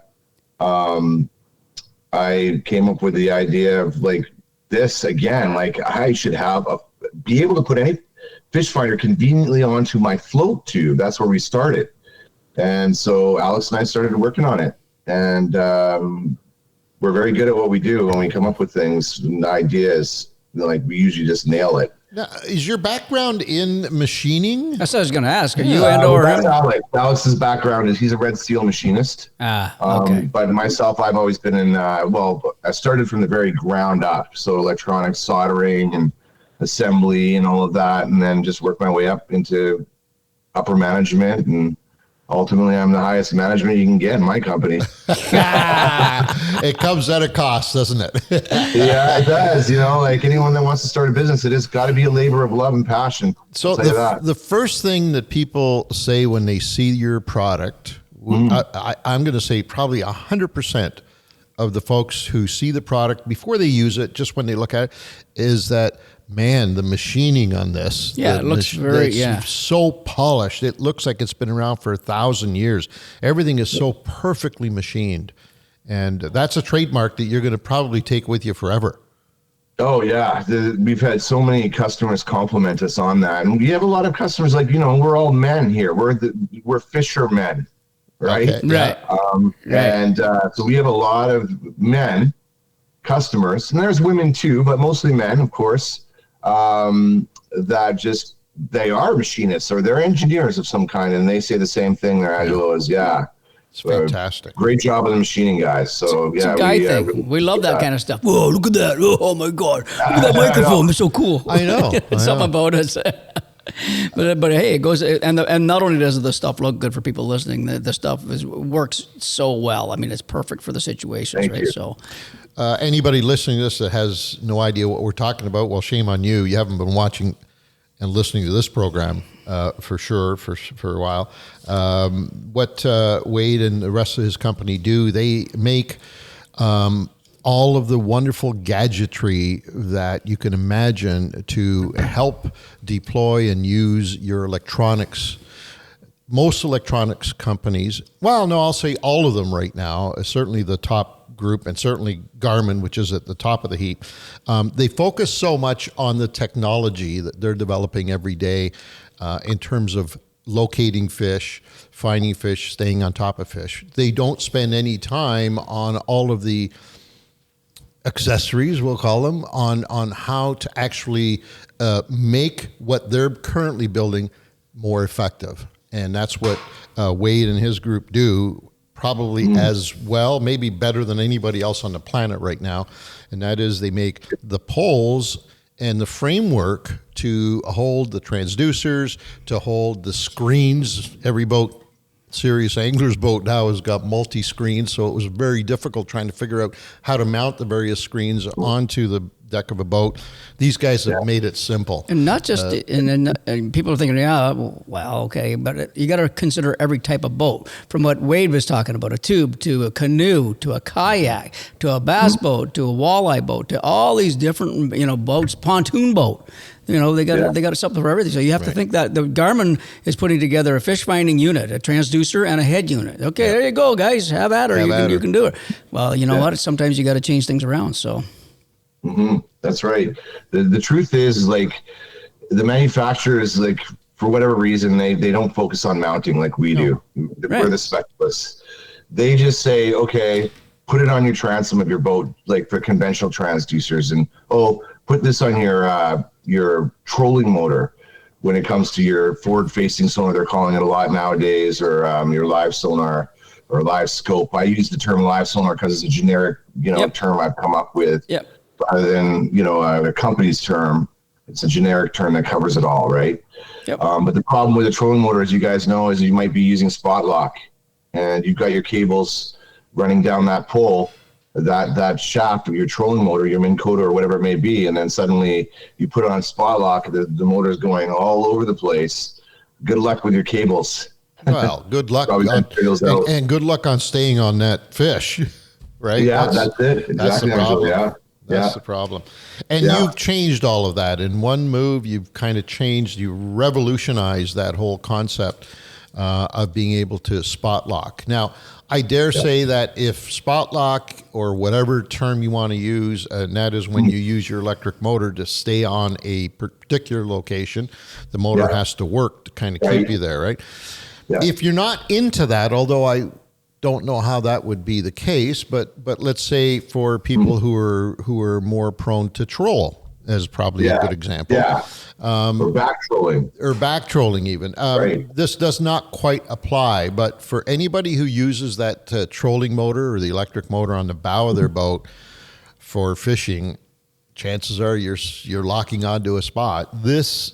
I came up with the idea of like this again, like I should be able to put any fish finder conveniently onto my float tube. That's where we started. And so Alex and I started working on it. And we're very good at what we do when we come up with things and ideas. Like we usually just nail it.
Now, is your background in machining?
That's what I was going to ask. Are you and/or him?
Alex's background is he's a red steel machinist.
Okay.
But myself, I've always been in. I started from the very ground up, so electronics, soldering, and assembly, and all of that, and then just worked my way up into upper management, and ultimately, I'm the highest management you can get in my company.
It comes at a cost, doesn't it?
Yeah, it does. Like anyone that wants to start a business, it has got to be a labor of love and passion.
So the first thing that people say when they see your product, I'm going to say probably 100% of the folks who see the product before they use it, just when they look at it, is that, man, the machining on this.
Yeah, it looks
so polished. It looks like it's been around for 1,000 years. Everything is so perfectly machined. And that's a trademark that you're going to probably take with you forever.
Oh, yeah. We've had so many customers compliment us on that. And we have a lot of customers like, we're all men here. We're fishermen, right?
Okay.
Right.
And so we have a lot of men customers, and there's women too, but mostly men, of course, that they are machinists or they're engineers of some kind, and they say the same thing there, Angelo, is
it's fantastic.
Great job with the machining guys. So
it's a guy thing. We love that kind of stuff. Whoa, look at that. Oh my God. Look at that microphone. It's so cool.
I know.
Something about us. But hey, it goes, and not only does the stuff look good for people listening, the stuff works so well. I mean, it's perfect for the situations,
Thank
right?
you.
So
anybody listening to this that has no idea what we're talking about, well, shame on you. You haven't been watching and listening to this program for sure for a while. What Wade and the rest of his company do, they make all of the wonderful gadgetry that you can imagine to help deploy and use your electronics. Most electronics companies, well, no, I'll say all of them right now, certainly the top group, and certainly Garmin, which is at the top of the heap, they focus so much on the technology that they're developing every day in terms of locating fish, finding fish, staying on top of fish. They don't spend any time on all of the accessories, we'll call them, on how to actually make what they're currently building more effective. And that's what Wade and his group do, probably as well, maybe better than anybody else on the planet right now. And that is they make the poles and the framework to hold the transducers, to hold the screens. Every boat, serious angler's boat now has got multi-screens, so it was very difficult trying to figure out how to mount the various screens onto the deck of a boat. These guys have made it simple.
And not just, and people are thinking, okay, but you got to consider every type of boat, from what Wade was talking about, a tube to a canoe to a kayak to a bass boat to a walleye boat to all these different, boats, pontoon boat. You know, they got something for everything. So you have to think that the Garmin is putting together a fish finding unit, a transducer, and a head unit. Okay, there you go, guys. Have at her. You can do it. Well, you know what? Sometimes you got to change things around. So.
Mm-hmm. That's right. The truth is, like, the manufacturers, like, for whatever reason, they don't focus on mounting like we do. We're the specialists. They just say, okay, put it on your transom of your boat, like for conventional transducers, and put this on your trolling motor when it comes to your forward-facing sonar. They're calling it a lot nowadays, or your live sonar or live scope. I use the term live sonar because it's a generic, term I've come up with, rather than a company's term. It's a generic term that covers it all, right?
Yep.
But the problem with a trolling motor, as you guys know, is you might be using spot lock, and you've got your cables running down that pole, that shaft of your trolling motor, your Minn Kota or whatever it may be, and then suddenly you put it on spot lock, the motor is going all over the place. Good luck with your cables.
Well, good luck and good luck on staying on that fish, right?
Yeah, that's it. Exactly.
That's the problem.
Yeah.
That's the problem. And you've changed all of that. In one move, you've kind of changed, you revolutionized that whole concept of being able to spot lock. Now, I dare say that if spot lock, or whatever term you want to use, and that is when you use your electric motor to stay on a particular location, the motor has to work to kind of keep you there, right? Yeah. If you're not into that, although I don't know how that would be the case, but let's say for people who are more prone to troll, as probably a good example. Yeah.
Or back trolling.
Or back trolling even. This does not quite apply, but for anybody who uses that trolling motor or the electric motor on the bow of their boat for fishing, chances are you're locking onto a spot. This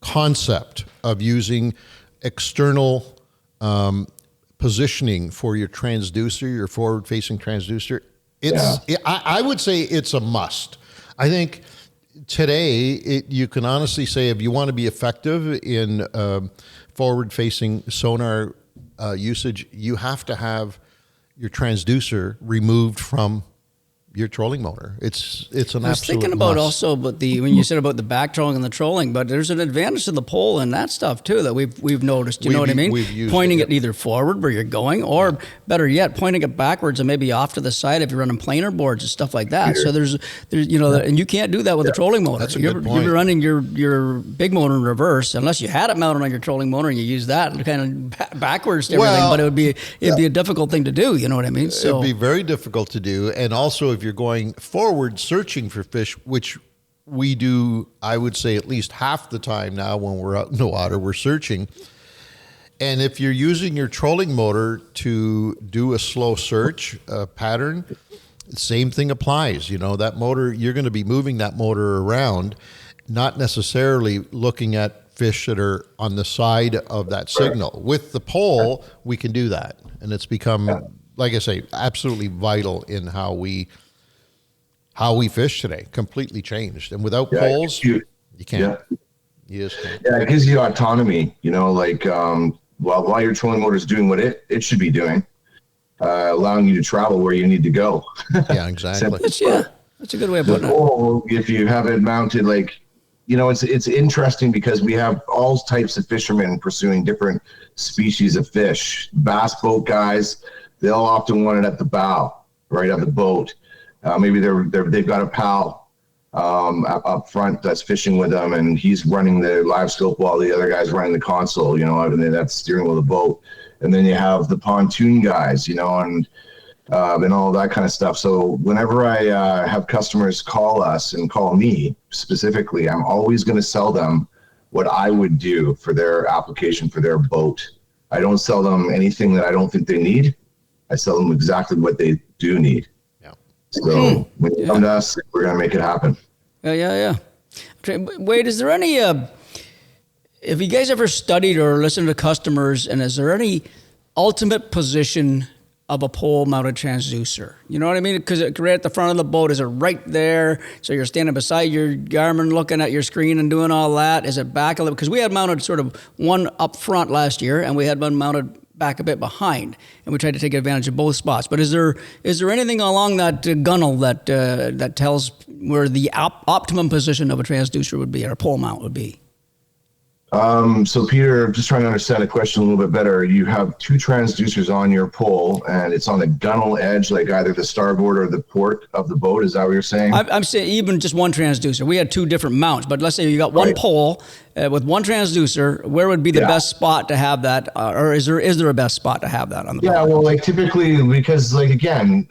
concept of using external positioning for your transducer, your forward-facing transducer, I would say it's a must. I think today you can honestly say, if you want to be effective in forward-facing sonar usage, you have to have your transducer removed from your trolling motor. It's an absolute must.
I was thinking about also, but when you said about the back trolling and the trolling, but there's an advantage to the pole and that stuff too that we've noticed. You know what I mean? Pointing it either forward where you're going, or better yet, pointing it backwards and maybe off to the side if you're running planer boards and stuff like that. So there's and you can't do that with a trolling motor.
That's a good point.
You're running your big motor in reverse unless you had it mounted on your trolling motor and you use that kind of backwards to everything. But it'd be a difficult thing to do. You know what I mean? So
it'd be very difficult to do, and also if you're going forward searching for fish, which we do, I would say at least half the time now when we're out in the water, we're searching. And if you're using your trolling motor to do a slow search pattern, same thing applies. That motor, you're going to be moving that motor around, not necessarily looking at fish that are on the side of that signal. With the pole, we can do that. And it's become, like I say, absolutely vital in how we fish today. Completely changed. And without poles, you can't. You just can't.
Yeah, it gives you autonomy, while your trolling motor is doing what it should be doing, allowing you to travel where you need to go.
Yeah, exactly.
That's a good way of putting it.
If you have it mounted, it's interesting because we have all types of fishermen pursuing different species of fish. Bass boat guys, they'll often want it at the bow, right of the boat. Maybe they've got a pal up front that's fishing with them, and he's running the live scope while the other guy's running the console, and that's steering wheel of the boat. And then you have the pontoon guys, and all that kind of stuff. So whenever I have customers call us and call me specifically, I'm always going to sell them what I would do for their application for their boat. I don't sell them anything that I don't think they need. I sell them exactly what they do need. So when you come to us, we're going to make it happen.
Yeah. Wade, is there any, have you guys ever studied or listened to customers, and is there any ultimate position of a pole-mounted transducer? You know what I mean? Because right at the front of the boat, is it right there? So you're standing beside your Garmin looking at your screen and doing all that? Is it back a little? Because we had mounted sort of one up front last year, and we had one mounted back a bit behind, and we tried to take advantage of both spots. But is there anything along that gunnel that tells where the optimum position of a transducer would be, or a pole mount would be?
So Peter, just trying to understand the question a little bit better. You have two transducers on your pole, and it's on the gunnel edge, like either the starboard or the port of the boat. Is that what you're saying?
I'm saying even just one transducer. We had two different mounts, but let's say you got one pole with one transducer. Where would be the best spot to have that, or is there a best spot to have that on the boat?
Yeah, well, like typically, because like again,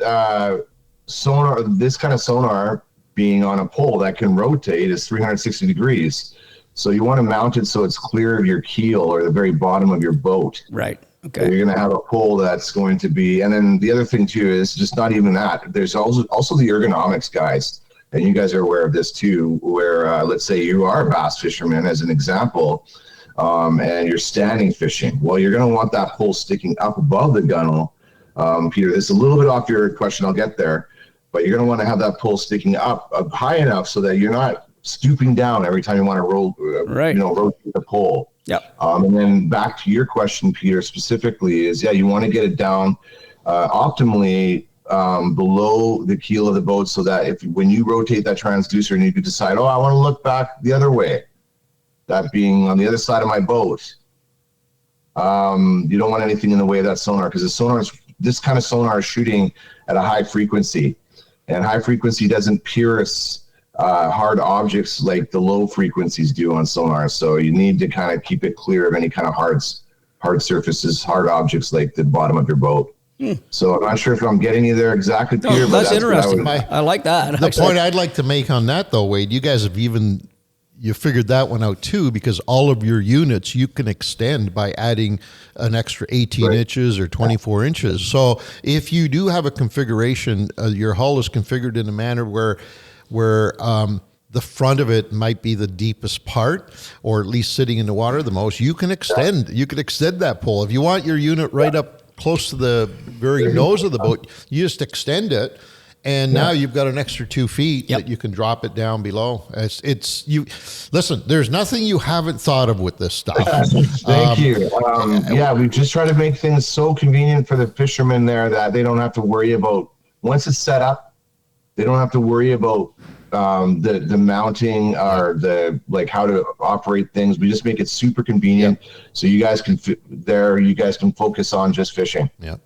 sonar, this kind of sonar being on a pole that can rotate is 360 degrees. So you want to mount it so it's clear of your keel or the very bottom of your boat.
Right. Okay.
So you're going to have a pole that's going to be, and then the other thing too is just not even that. There's also the ergonomics, guys, and you guys are aware of this too. Where let's say you are a bass fisherman, as an example, and you're standing fishing. Well, you're going to want that pole sticking up above the gunnel. Peter, this is a little bit off your question. I'll get there, but you're going to want to have that pole sticking up high enough so that you're not stooping down every time you want to rotate the pole.
Yep.
And then back to your question, Peter, specifically is, you want to get it down optimally below the keel of the boat, so that when you rotate that transducer and you could decide, I want to look back the other way, that being on the other side of my boat, you don't want anything in the way of that sonar, because this kind of sonar is shooting at a high frequency, and high frequency doesn't pierce hard objects like the low frequencies do on sonar. So you need to kind of keep it clear of any kind of hard surfaces, hard objects like the bottom of your boat. So I'm not sure if I'm getting you there exactly, Peter.
That's interesting. I like that.
The point I'd like to make on that, though, Wade, you guys have you figured that one out too, because all of your units you can extend by adding an extra 18 inches or 24 inches. So if you do have a configuration, your hull is configured in a manner where the front of it might be the deepest part, or at least sitting in the water the most, you can extend that pole. If you want your unit right up close to the very nose of the boat, you just extend it, and now you've got an extra 2 feet that you can drop it down below. Listen, there's nothing you haven't thought of with this stuff.
Thank you. We just try to make things so convenient for the fishermen there that they don't have to worry about, once it's set up, they don't have to worry about the mounting or how to operate things. We just make it super convenient, so you guys can focus on just fishing.
Yeah.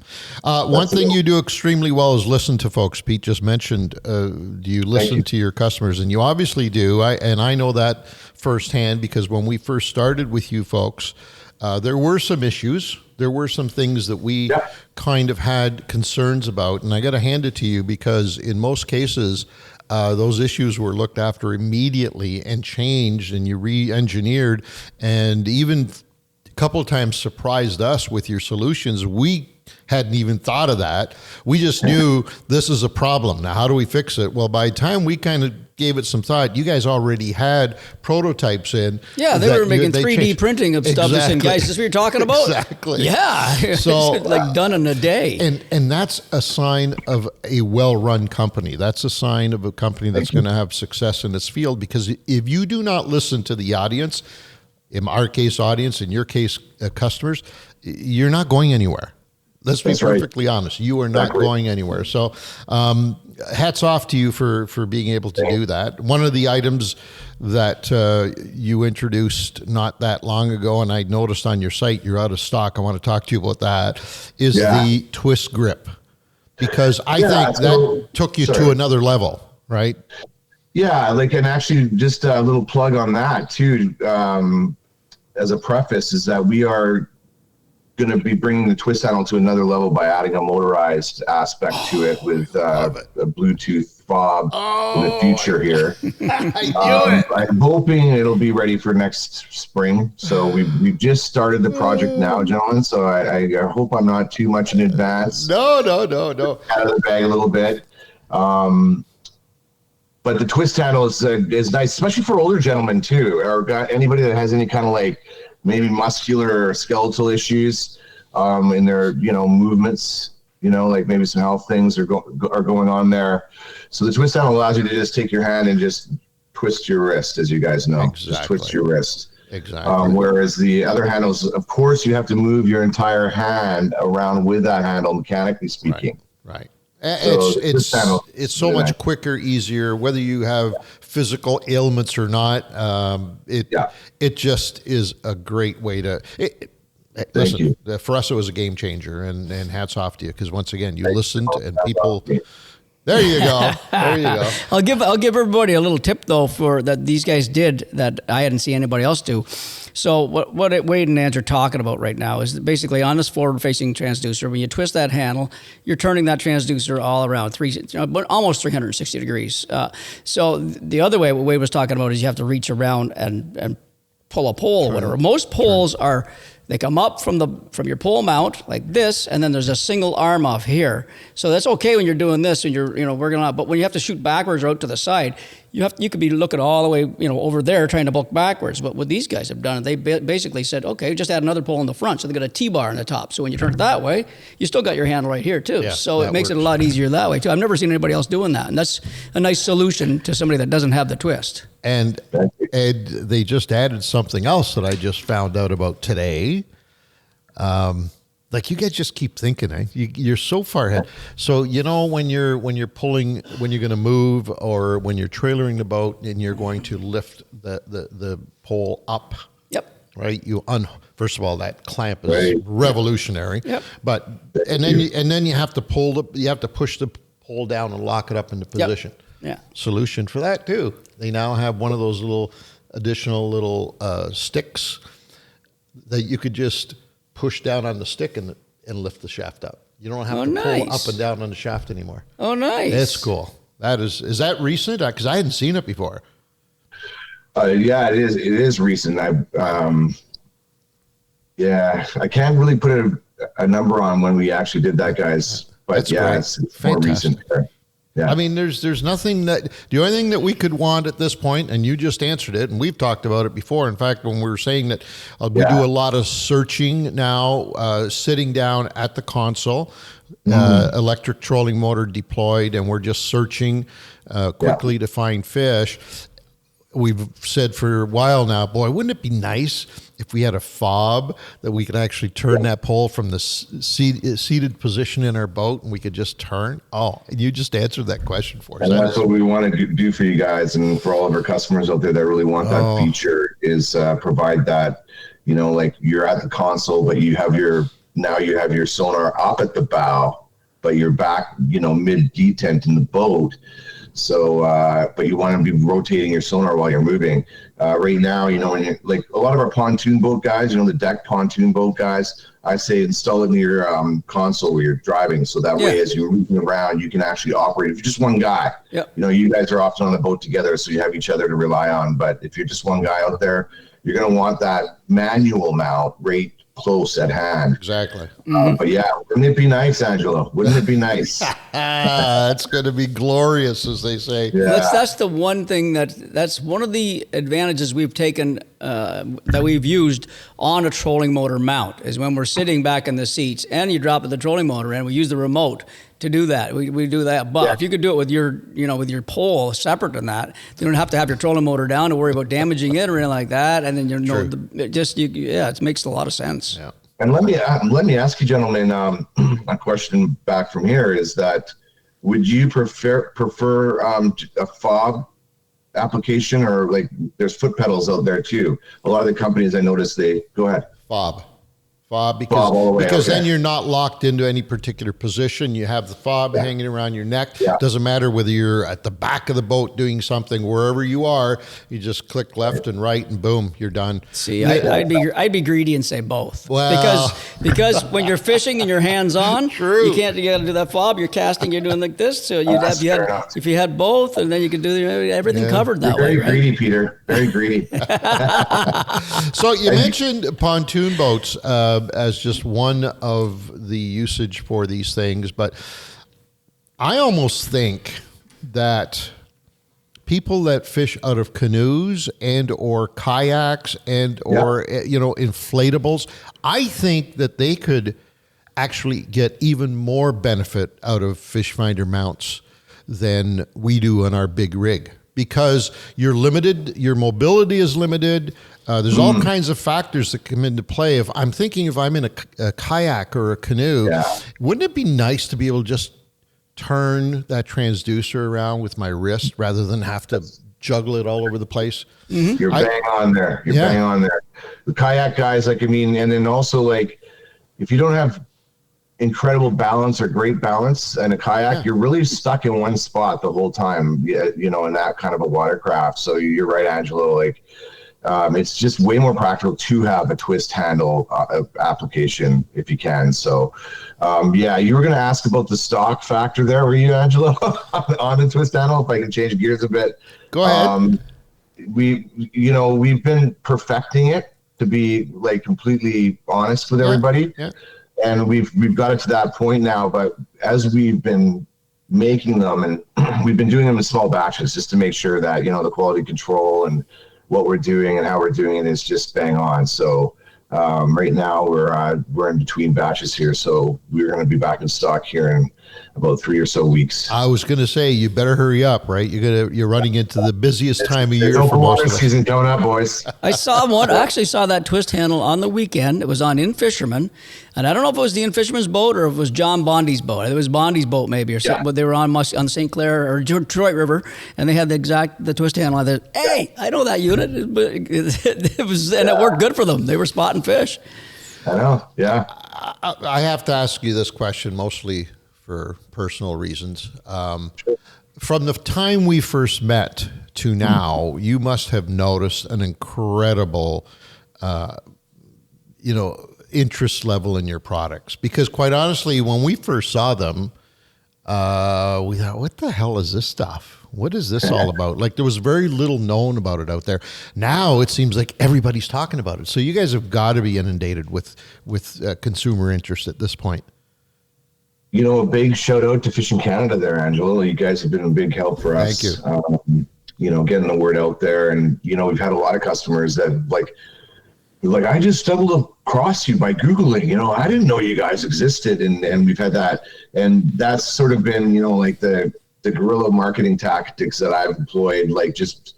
One thing you do extremely well is listen to folks. Pete just mentioned, do you listen to your customers? And you obviously do. I know that firsthand, because when we first started with you folks, there were some issues. There were some things that we kind of had concerns about, and I got to hand it to you, because in most cases, those issues were looked after immediately and changed, and you re-engineered, and even a couple of times surprised us with your solutions. We hadn't even thought of that. We just knew this is a problem. Now, how do we fix it? Well, by the time we kind of gave it some thought, you guys already had prototypes in.
Yeah, they were making 3D printing of stuff. Guys, this is what you're talking about?
Exactly.
Yeah. So like done in a day.
And that's a sign of a well-run company. That's a sign of a company that's going to have success in its field, because if you do not listen to the audience, in our case audience, in your case customers, you're not going anywhere. Let's be perfectly honest. You are not going anywhere. So hats off to you for being able to do that. One of the items that you introduced not that long ago, and I noticed on your site you're out of stock, I want to talk to you about that, is the twist grip. Because I think that took you to another level, right?
Yeah, and actually just a little plug on that too, as a preface, is that we are going to be bringing the twist handle to another level by adding a motorized aspect to it with a Bluetooth fob in the future here. I'm hoping it'll be ready for next spring. So we've just started the project now, gentlemen. So I hope I'm not too much in advance.
No.
Out of the bag a little bit. But the twist handle is nice, especially for older gentlemen too, or anybody that has any kind of maybe muscular or skeletal issues in their movements, maybe some health things are going on there. So the twist handle allows you to just take your hand and just twist your wrist, as you guys know. Just twist your wrist.
Exactly.
Whereas the other handles, of course, you have to move your entire hand around with that handle, mechanically speaking.
Right.
So
It's so much quicker, easier, whether you have physical ailments or not. It just is a great way to. Listen, for us, it was a game changer, and hats off to you, because once again, you listened and people. There you go. There you go.
I'll give everybody a little tip though for that these guys did that I hadn't seen anybody else do. So what Wade and Andrew are talking about right now is basically on this forward-facing transducer, when you twist that handle, you're turning that transducer all around almost 360 degrees. So the other way, what Wade was talking about, is you have to reach around and pull a pole or whatever. Most poles they come up from your pole mount like this, and then there's a single arm off here. So that's okay when you're doing this and you're working on it. But when you have to shoot backwards or out to the side, you could be looking all the way over there trying to book backwards. But what these guys have done, they basically said, okay, just add another pole in the front. So they got a T-bar on the top. So when you turn it that way, you still got your handle right here too.
Yeah,
so it makes it a lot easier that way too. I've never seen anybody else doing that, and that's a nice solution to somebody that doesn't have the twist.
And Ed, they just added something else that I just found out about today. Like you guys just keep thinking, you're so far ahead. So when you're going to move, or when you're trailering the boat and you're going to lift the pole up.
Yep.
Right. First of all, that clamp is revolutionary.
Yep.
But and then you have to push the pole down and lock it up into position.
Yep. Yeah.
Solution for that too. They now have one of those additional little sticks that you could just push down on the stick and lift the shaft up. You don't have to pull up and down on the shaft anymore.
Oh, nice.
It's cool. Is that recent? Because I hadn't seen it before.
Yeah, it is. It is recent. I can't really put a number on when we actually did that, guys. But
That's great.
It's more recent. Yeah.
I mean, there's nothing the only thing that we could want at this point, and you just answered it, and we've talked about it before. In fact, when we were saying that we do a lot of searching now, sitting down at the console, electric trolling motor deployed, and we're just searching quickly to find fish. We've said for a while now, boy, wouldn't it be nice if we had a fob that we could actually turn that pole from the seated position in our boat, and we could just turn? Oh, you just answered that question for us.
And that's what we want to do for you guys, and for all of our customers out there that really want that feature, is provide that, like you're at the console, but you have your sonar up at the bow, but you're back, mid detent in the boat. So, but you want to be rotating your sonar while you're moving. Right now, when you're, like a lot of our pontoon boat guys, the deck pontoon boat guys, I say install it near your console where you're driving. So that way, as you're moving around, you can actually operate. If you're just one guy, you guys are often on the boat together, so you have each other to rely on. But if you're just one guy out there, you're going to want that manual mount right close at hand.
Exactly.
But yeah, wouldn't it be nice, Angelo? Wouldn't it be nice?
It's going to be glorious, as they say.
Yeah.
That's the one thing that's one of the advantages we've taken that we've used on a trolling motor mount, is when we're sitting back in the seats and you drop the trolling motor in, we use the remote to do that. We do that. But if you could do it with your pole separate than that, you don't have to have your trolling motor down to worry about damaging it or anything like that. And then it makes a lot of sense. Yeah.
And let me ask you, gentlemen, a question back from here is that, would you prefer a fob application, or like there's foot pedals out there too? A lot of the companies I noticed, they go ahead.
Fob, because then you're not locked into any particular position. You have the fob hanging around your neck. Yeah. Doesn't matter whether you're at the back of the boat doing something, wherever you are, you just click left and right, and boom, you're done.
See, I'd be greedy and say both. Well, because when you're fishing and your hands on, you got to do that fob. You're casting, you're doing like this. So if you had both, and then you could do everything covered that way.
Very greedy, Peter. Very greedy.
So you mentioned pontoon boats as just one of the usage for these things, but I almost think that people that fish out of canoes and or kayaks and or inflatables, I think that they could actually get even more benefit out of fish finder mounts than we do on our big rig, because you're limited, your mobility is limited. There's all kinds of factors that come into play. If I'm in a kayak or a canoe, wouldn't it be nice to be able to just turn that transducer around with my wrist rather than have to juggle it all over the place?
You're bang on there. Bang on there. The kayak guys, like, I mean, and then also, like, if you don't have incredible balance or great balance in a kayak, you're really stuck in one spot the whole time, you know, in that kind of a watercraft. So you're right, Angelo, like, it's just way more practical to have a twist handle application if you can. So, you were going to ask about the stock factor there, were you, Angelo, on the twist handle? If I can change gears a bit.
Go ahead.
We've been perfecting it, to be like completely honest with everybody. Yeah. And we've got it to that point now, but as we've been making them, and we've been doing them in small batches just to make sure that, you know, the quality control and what we're doing and how we're doing it is just bang on. So right now we're in between batches here, so we're going to be back in stock here in about 3 or so weeks.
I was going to say, you better hurry up, right? You're running into the busiest time of year for most of us.
Season coming up, boys.
I actually saw that twist handle on the weekend. It was on In Fisherman, and I don't know if it was the In Fisherman's boat or if it was John Bondi's boat. It was Bondi's boat maybe, or something. But they were on the St. Clair or Detroit River, and they had the twist handle. I thought, hey, I know that unit, but it was, and it worked good for them. They were spotting fish.
I know. Yeah.
I have to ask you this question mostly for personal reasons. From the time we first met to now, you must have noticed an incredible, interest level in your products. Because quite honestly, when we first saw them, we thought, what the hell is this stuff? What is this all about? Like, there was very little known about it out there. Now it seems like everybody's talking about it. So you guys have got to be inundated with consumer interest at this point.
You know, a big shout out to Fishing Canada there, Angelo. You guys have been a big help for us.
Thank you.
Getting the word out there. And, you know, we've had a lot of customers that like, I just stumbled across you by Googling, you know, I didn't know you guys existed. And we've had that. And that's sort of been, you know, like the guerrilla marketing tactics that I've employed, like just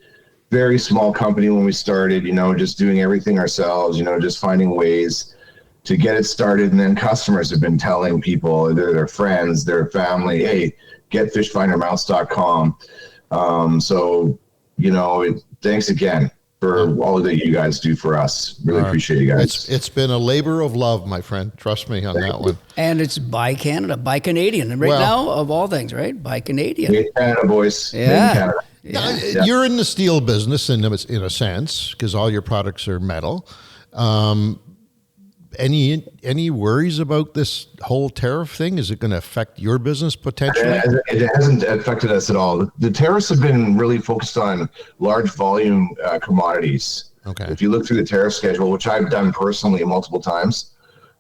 very small company when we started, you know, just doing everything ourselves, you know, just finding ways to get it started. And then customers have been telling people, their friends, their family, hey, get fishfindermounts.com. So, you know, thanks again for all that you guys do for us. Really appreciate you guys.
It's been a labor of love, my friend. Trust me on that one.
And it's by Canada, by Canadian. And now, of all things, right? By Canadian.
Made in Canada, boys.
Yeah.
Made in Canada.
Yeah.
You're in the steel business in a sense, because all your products are metal. Any worries about this whole tariff thing? Is it going to affect your business potentially?
It hasn't affected us at all. The tariffs have been really focused on large volume commodities.
Okay.
If you look through the tariff schedule, which I've done personally multiple times,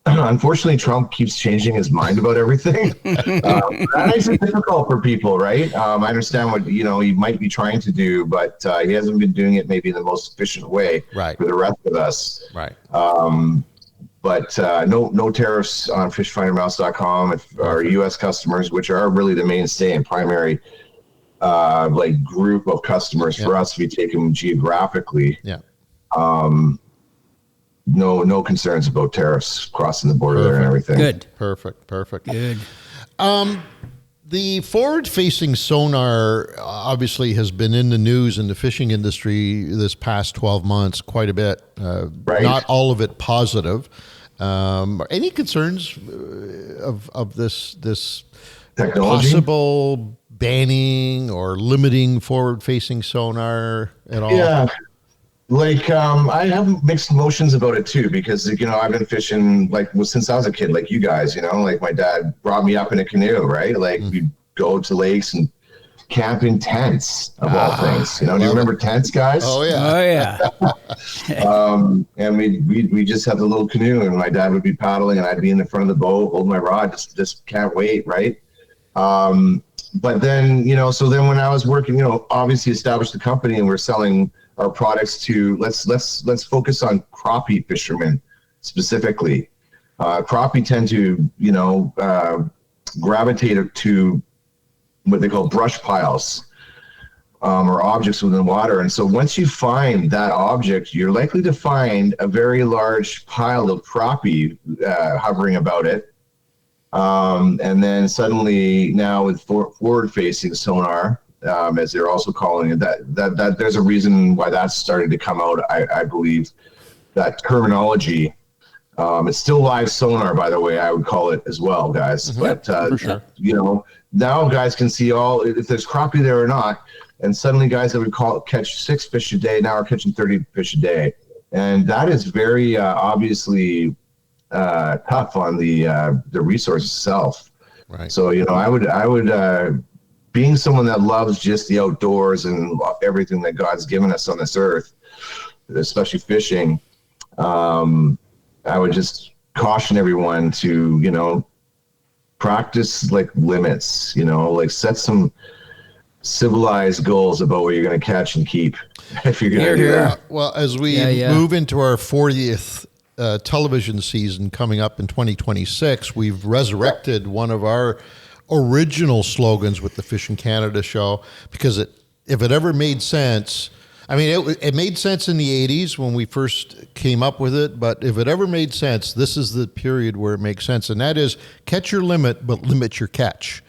unfortunately, Trump keeps changing his mind about everything. That makes it difficult for people, right? I understand what, you know, he might be trying to do, but he hasn't been doing it maybe in the most efficient way for the rest of us.
Right.
But no tariffs on fishfindermounts.com. If our U.S. customers, which are really the mainstay and primary group of customers for us, if we take them geographically, no concerns about tariffs crossing the border there and everything.
Good.
Perfect.
Good.
The forward-facing sonar obviously has been in the news in the fishing industry this past 12 months quite a bit. Not all of it positive. Any concerns of this
technology?
Possible banning or limiting forward-facing sonar at all?
Yeah. I have mixed emotions about it too, because, you know, I've been fishing since I was a kid, like you guys, you know, like my dad brought me up in a canoe, right? We'd go to lakes and camp in tents of all things. You know, do you remember tents, guys?
Oh yeah.
And we just had the little canoe, and my dad would be paddling, and I'd be in the front of the boat holding my rod, just can't wait, right? But then, you know, so then when I was working, you know, obviously established the company, and we're selling our products to let's focus on crappie fishermen specifically. Crappie tend to, you know, gravitate to what they call brush piles. or objects within water. And so once you find that object, you're likely to find a very large pile of crappie hovering about it. And then suddenly now with forward-facing sonar, as they're also calling it, that there's a reason why that's starting to come out, I believe, that terminology. It's still live sonar, by the way, I would call it as well, guys. But,
for sure.
Now guys can see if there's crappie there or not. And suddenly guys that would catch 6 fish a day now are catching 30 fish a day. And that is very obviously tough on the resource itself.
Right.
So, I would being someone that loves just the outdoors and everything that God's given us on this earth, especially fishing, I would just caution everyone to, practice like limits, like set some civilized goals about what you're going to catch and keep if you're going to do that.
Well, as we move into our 40th television season coming up in 2026, we've resurrected one of our original slogans with the Fishing Canada show, because if it ever made sense, I mean, it made sense in the 80s when we first came up with it, but if it ever made sense, this is the period where it makes sense, and that is catch your limit, but limit your catch.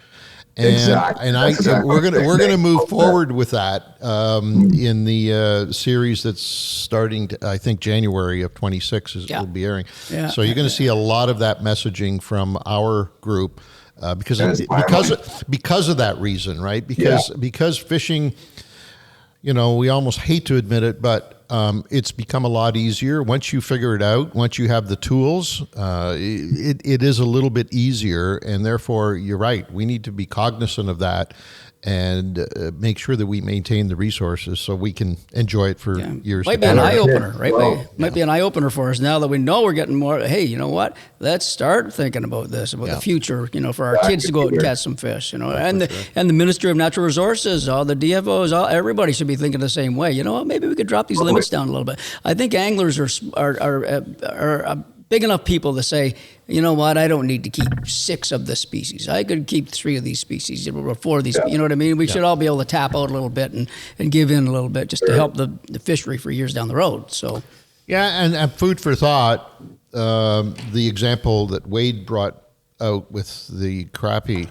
And,
exactly.
And we're gonna move forward with that in the series that's starting I think January of 26 will be airing. Yeah. So you're going to see a lot of that messaging from our group because of that reason, right? Because fishing, we almost hate to admit it, but it's become a lot easier once you figure it out. Once you have the tools, it is a little bit easier, and therefore you're right. We need to be cognizant of that and make sure that we maintain the resources so we can enjoy it for years.
Might be an eye opener, right? Might be an eye opener for us now that we know we're getting more. Hey, you know what? Let's start thinking about this, about the future. For our kids to go out and catch some fish. And the Ministry of Natural Resources, all the DFOs, everybody should be thinking the same way. You know what? Maybe we could drop these limits down a little bit. I think anglers are big enough people to say, you know what, I don't need to keep 6 of this species. I could keep 3 of these species or 4 of these. You know what I mean? We should all be able to tap out a little bit and give in a little bit just to help the fishery for years down the road. So,
and food for thought. The example that Wade brought out with the crappie,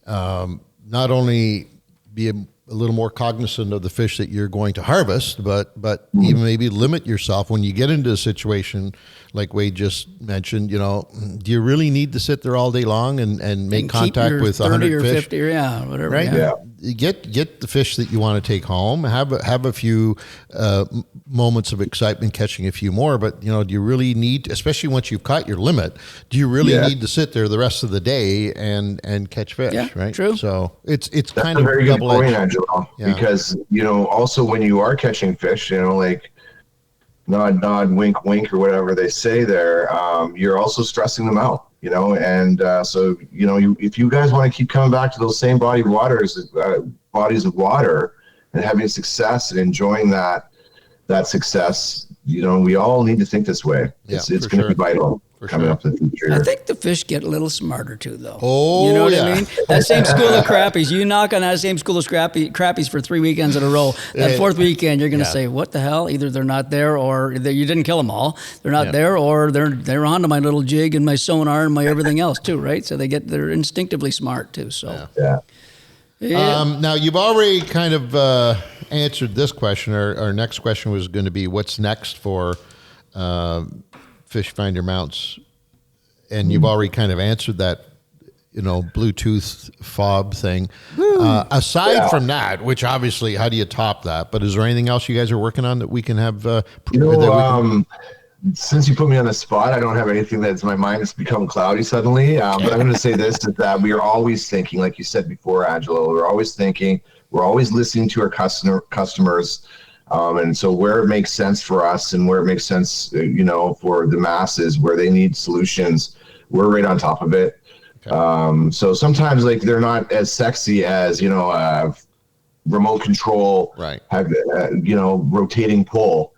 not only be a little more cognizant of the fish that you're going to harvest, but even maybe limit yourself when you get into a situation like Wade just mentioned. Do you really need to sit there all day long and make contact with 100
fish?
50
or 50, whatever.
Right? Yeah. Get the fish that you want to take home. Have a few moments of excitement catching a few more. But do you really need, especially once you've caught your limit, do you really need to sit there the rest of the day and catch fish?
Yeah,
right.
True.
So it's
That's
kind
a
of
very good point,
double-edged.
Angelo, because also when you are catching fish, like nod, wink, wink, or whatever they say there, you're also stressing them out. And so if you guys want to keep coming back to those same bodies of water and having success and enjoying that success, we all need to think this way. It's going to be vital coming up in the future.
I think the fish get a little smarter too, though.
Oh,
you know what I mean? That same school of crappies, you knock on that same school of crappies for 3 weekends in a row. That fourth weekend, you're going to say, "What the hell?" Either they're not there, or you didn't kill them all. They're not there, or they're onto my little jig and my sonar and my everything else too, right? So they're instinctively smart too. So
now you've already kind of answered this question. Our next question was going to be, what's next for Fish Finder mounts? And you've already kind of answered that, Bluetooth fob thing. Aside from that, which obviously, how do you top that? But is there anything else you guys are working on that we can have?
Since you put me on the spot, I don't have anything that's my mind has become cloudy suddenly. But I'm going to say this, is that we are always thinking, like you said before, Angelo, we're always thinking, we're always listening to our customers. And so where it makes sense for us and where it makes sense, for the masses, where they need solutions, we're right on top of it. Okay. So sometimes they're not as sexy as, remote control,
right?
Rotating pole.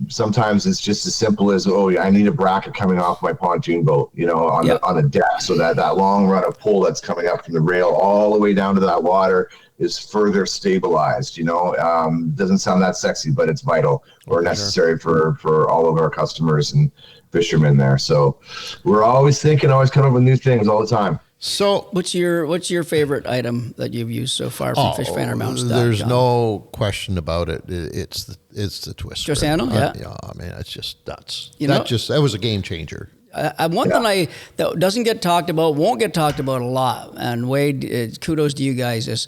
Sometimes it's just as simple as, I need a bracket coming off my pontoon boat, on the deck, so that long run of pull that's coming up from the rail all the way down to that water is further stabilized. Doesn't sound that sexy, but it's vital or necessary for all of our customers and fishermen there. So we're always thinking, always coming up with new things all the time.
So
what's your favorite item that you've used so far from fishfindermounts.com?
There's no question about it. It's the twister.
Twist handle, yeah.
I mean, it's just nuts. That was a game changer.
One thing that doesn't get talked about, won't get talked about a lot, and Wade, kudos to you guys, is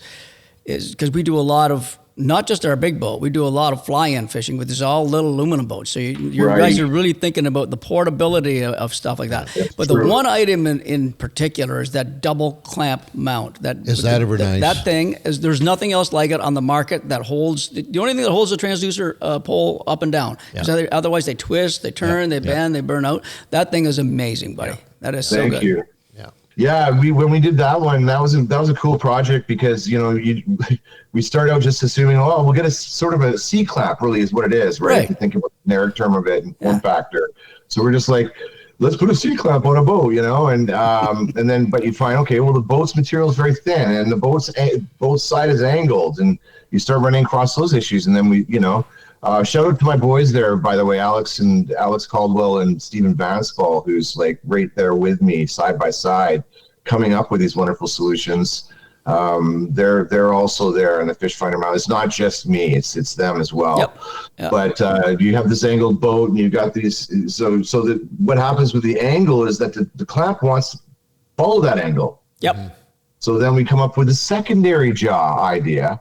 because we do a lot of, not just our big boat, we do a lot of fly-in fishing, but there's all little aluminum boats. So you guys are really thinking about the portability of stuff like that.
That's
but
true.
The one item in particular is that double clamp mount.
Is that ever nice?
That thing is, there's nothing else like it on the market that holds, the only thing that holds the transducer pole up and down. Because otherwise they twist, they turn, they bend, they burn out. That thing is amazing, buddy. That is so good.
Thank you. Yeah, when we did that one, that was a cool project because we started out just assuming, we'll get a sort of a C clamp, really is what it is, right? If you think about the generic term of it and form factor. So we're just like, let's put a C clamp on a boat, and then but you find, okay, well the boat's material is very thin and the both side is angled, and you start running across those issues, and then we, shout out to my boys there, by the way, Alex Caldwell and Stephen Vansfall, who's like right there with me side by side, coming up with these wonderful solutions. They're also there in the Fish Finder Mount. It's not just me; it's them as well. Yep. But you have this angled boat, and you've got these. So that what happens with the angle is that the clamp wants to follow that angle.
Yep.
So then we come up with a secondary jaw idea,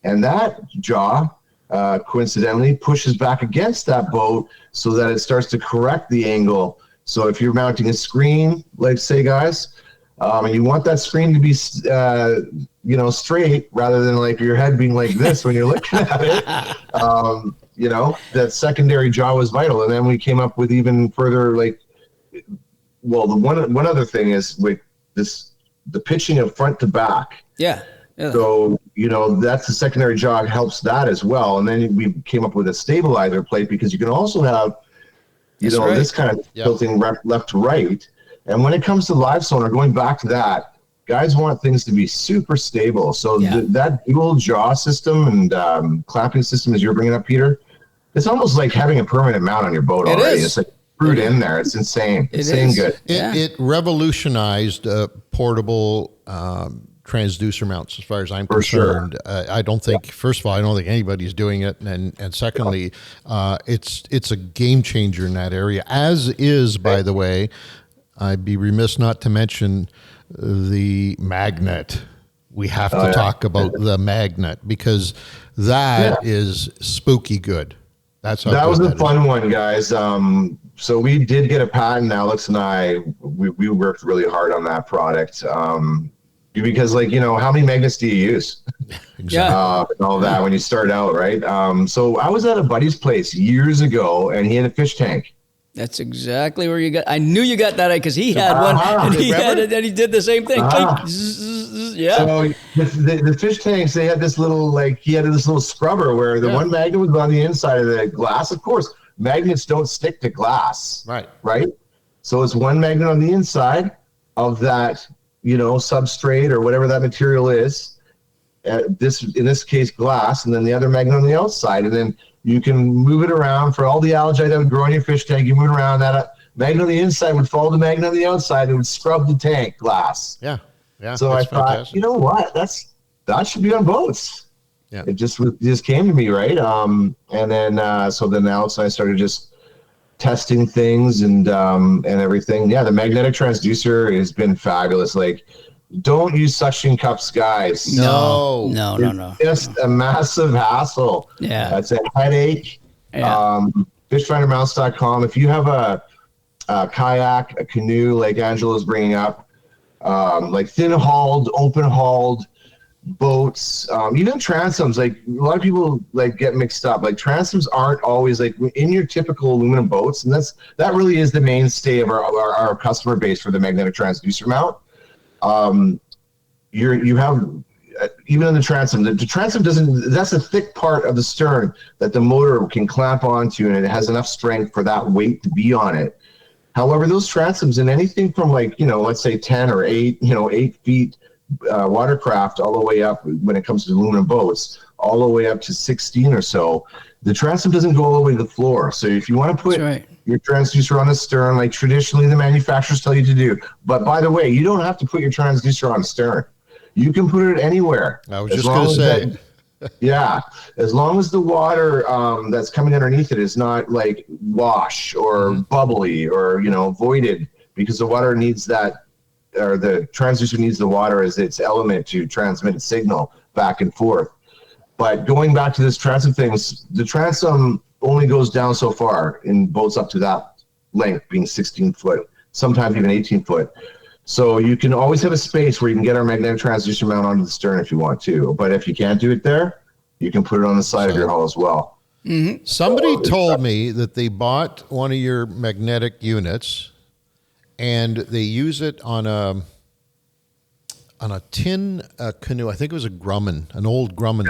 and that jaw coincidentally pushes back against that boat so that it starts to correct the angle. So if you're mounting a screen, let's say, guys, and you want that screen to be, straight rather than like your head being like this when you're looking at it, that secondary jaw was vital. And then we came up with even further, the one other thing is with the pitching of front to back.
Yeah.
So, that's the secondary jaw helps that as well. And then we came up with a stabilizer plate because you can also have, this kind of tilting left to right. And when it comes to live sonar, going back to that, guys want things to be super stable. So that dual jaw system and clamping system, as you're bringing up, Peter, it's almost like having a permanent mount on your boat already. It's like screwed in there. It's insane. Good.
It revolutionized portable transducer mounts, as far as I'm concerned.
Sure.
I don't think, first of all, I don't think anybody's doing it, and secondly, it's a game changer in that area. As is, by the way, I'd be remiss not to mention the magnet. We have to talk about the magnet because that is spooky good. That
was a fun one, guys. So we did get a patent. Alex and I, we worked really hard on that product. Because how many magnets do you use?
Exactly.
And all that when you start out, right? So I was at a buddy's place years ago, and he had a fish tank.
That's exactly where you got. I knew you got that because he had one, and he had it, and he did the same thing. Yeah.
So the fish tanks, they had this little he had this little scrubber where the one magnet was on the inside of the glass. Of course, magnets don't stick to glass. Right. So it's one magnet on the inside of that, substrate or whatever that material is. In this case, glass, and then the other magnet on the outside, and then you can move it around for all the algae that would grow in your fish tank. You move it around, that magnet on the inside would follow the magnet on the outside. It would scrub the tank glass.
Yeah.
So I thought, what? That should be on boats.
Yeah.
It just came to me, right? And then so then Alex and I started just testing things and everything. Yeah, the magnetic transducer has been fabulous. Don't use suction cups, guys.
No.
It's just a massive hassle.
Yeah.
That's a headache.
Yeah.
Fishfindermounts.com. If you have a kayak, a canoe, like Angelo's bringing up, thin-hauled, open-hauled boats, even transoms, a lot of people get mixed up. Transoms aren't always in your typical aluminum boats, and that really is the mainstay of our customer base for the magnetic transducer mount. You have even in the transom, the transom doesn't, that's a thick part of the stern that the motor can clamp onto, and it has enough strength for that weight to be on it. However, those transoms in anything from like, let's say 10 or 8, 8 feet watercraft all the way up when it comes to aluminum boats, all the way up to 16 or so, the transom doesn't go all the way to the floor. So if you want to put your transducer on the stern, like traditionally the manufacturers tell you to do, but by the way, you don't have to put your transducer on the stern. You can put it anywhere.
I was just going to say.
Yeah, as long as the water that's coming underneath it is not like wash or bubbly or voided, because the water needs that, or the transducer needs the water as its element to transmit a signal back and forth. But going back to this transom thing, the transom only goes down so far in boats up to that length, being 16 foot, sometimes even 18 foot. So you can always have a space where you can get our magnetic transducer mount onto the stern if you want to. But if you can't do it there, you can put it on the side of your hull as well.
Mm-hmm.
Somebody told me that they bought one of your magnetic units and they use it on a tin canoe. I think it was a Grumman, an old Grumman.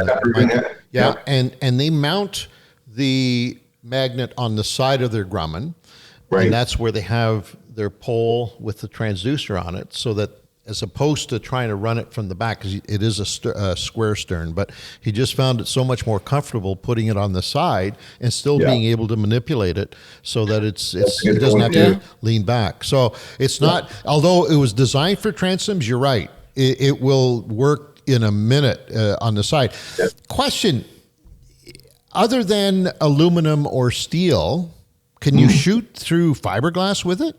And they mount the magnet on the side of their Grumman. Right. And that's where they have their pole with the transducer on it, so that as opposed to trying to run it from the back, because it is a square stern, but he just found it so much more comfortable putting it on the side and still being able to manipulate it so that it doesn't have to lean back. So it's not, although it was designed for transoms, you're right. It will work in a minute on the side. Yeah. Question, other than aluminum or steel, can you shoot through fiberglass with it?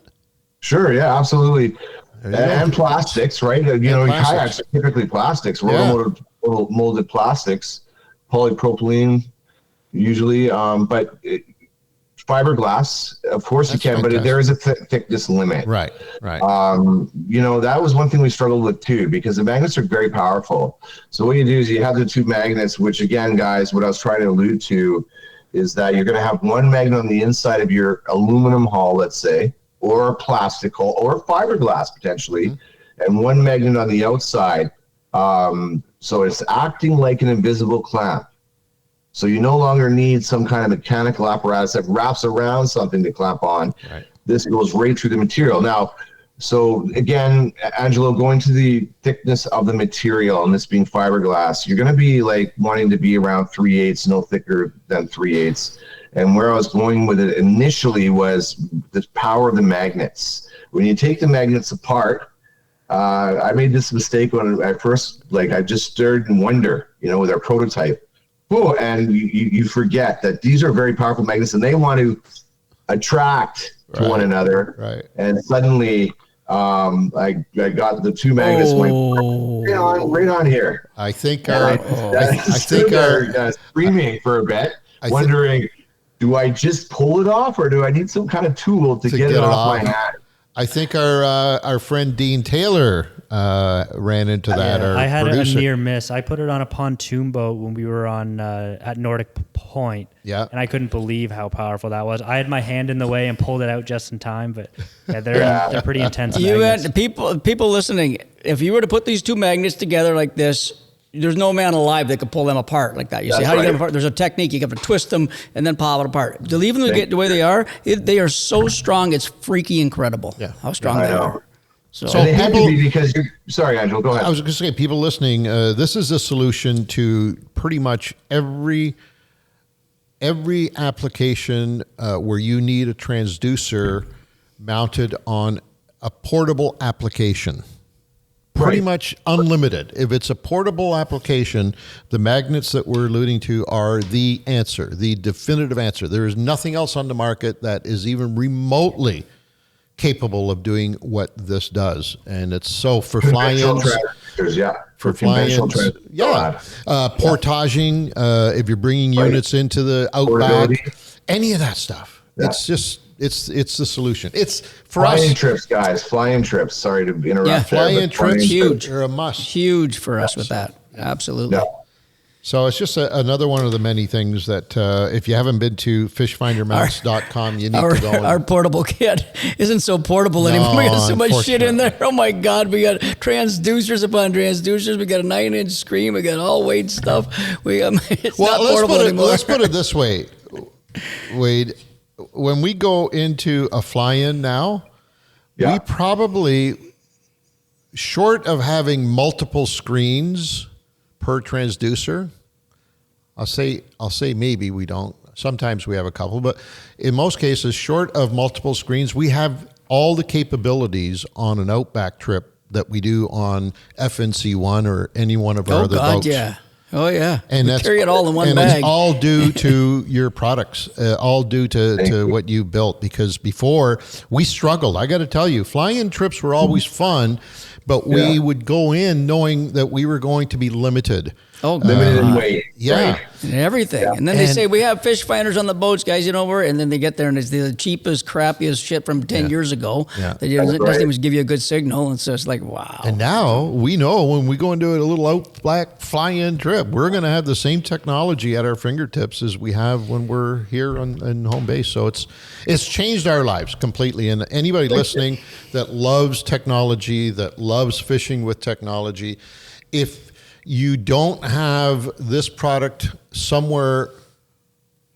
Sure, yeah, absolutely. And plastics, right? Kayaks are typically plastics, roto-molded plastics, polypropylene usually, but fiberglass, of course you can, fantastic. But there is a thickness limit.
Right.
That was one thing we struggled with too, because the magnets are very powerful. So what you do is you have the two magnets, which again, guys, what I was trying to allude to is that you're going to have one magnet on the inside of your aluminum hull, let's say, or a plastic hull, or fiberglass potentially, and one magnet on the outside. So it's acting like an invisible clamp. So you no longer need some kind of mechanical apparatus that wraps around something to clamp on. Right. This goes right through the material. Now, so again, Angelo, going to the thickness of the material, and this being fiberglass, you're going to be like wanting to be around 3/8, no thicker than 3/8. And where I was going with it initially was the power of the magnets. When you take the magnets apart, I made this mistake when I first, I just stirred in wonder, with our prototype. Oh, and you forget that these are very powerful magnets, and they want to attract to one another.
Right.
And suddenly, I got the two magnets going right on here.
I think
our screaming for a bit, wondering, do I just pull it off, or do I need some kind of tool to get it off my hand?
I think our friend Dean Taylor ran into that.
I had
producer.
a near miss. I put it on a pontoon boat when we were on at Nordic Point. Yeah, and I couldn't believe how powerful that was. I had my hand in the way and pulled it out just in time, but they're pretty intense.
People listening, if you were to put these two magnets together like this, there's no man alive that could pull them apart like that. You say, how do you get them apart? There's a technique. You have to twist them and then pop it apart. To leave them get the way they are, they are so strong. It's freaky incredible how strong they are.
So they had to be, because sorry, Angelo, go ahead.
I was going to say, people listening, this is a solution to pretty much every application where you need a transducer mounted on a portable application. Pretty much unlimited. If it's a portable application, the magnets that we're alluding to are the answer, the definitive answer. There is nothing else on the market that is even remotely capable of doing what this does. And it's so for fly-ins. For fly-ins. Portaging, if you're bringing units into the outback, any of that stuff. Yeah. It's just... It's the solution. It's for
fly-in trips, guys. Fly-in trips. Sorry to interrupt.
Fly-in trips
huge.
are a must.
Huge for us with that. Absolutely.
So it's just another one of the many things that if you haven't been to fishfindermounts.com, you need to go.
Our portable kit isn't so portable anymore. We got so much shit in there. Oh my God, we got transducers upon transducers. We got a 9-inch screen. We got all weight stuff. It's not portable anymore.
Let's put it this way, Wade. When we go into a fly-in now, we probably, short of having multiple screens per transducer, I'll say maybe we don't. Sometimes we have a couple, but in most cases, short of multiple screens, we have all the capabilities on an Outback trip that we do on FNC1 or any one of our other boats.
Oh yeah,
and
we carry it all in one bag.
And it's all due to your products, all due to what you built. Because before we struggled, I got to tell you, fly-in trips were always fun, but we would go in knowing that we were going to be limited.
Limited in weight.
Yeah.
Right.
And everything. Yeah. And then they say, we have fish finders on the boats, guys, and then they get there and it's the cheapest, crappiest shit from 10 years ago. Yeah. That doesn't even give you a good signal. And so it's like, wow.
And now we know when we go into a little Outback fly-in trip, we're going to have the same technology at our fingertips as we have when we're here in home base. So it's changed our lives completely. And anybody listening that loves technology, that loves fishing with technology, if you don't have this product somewhere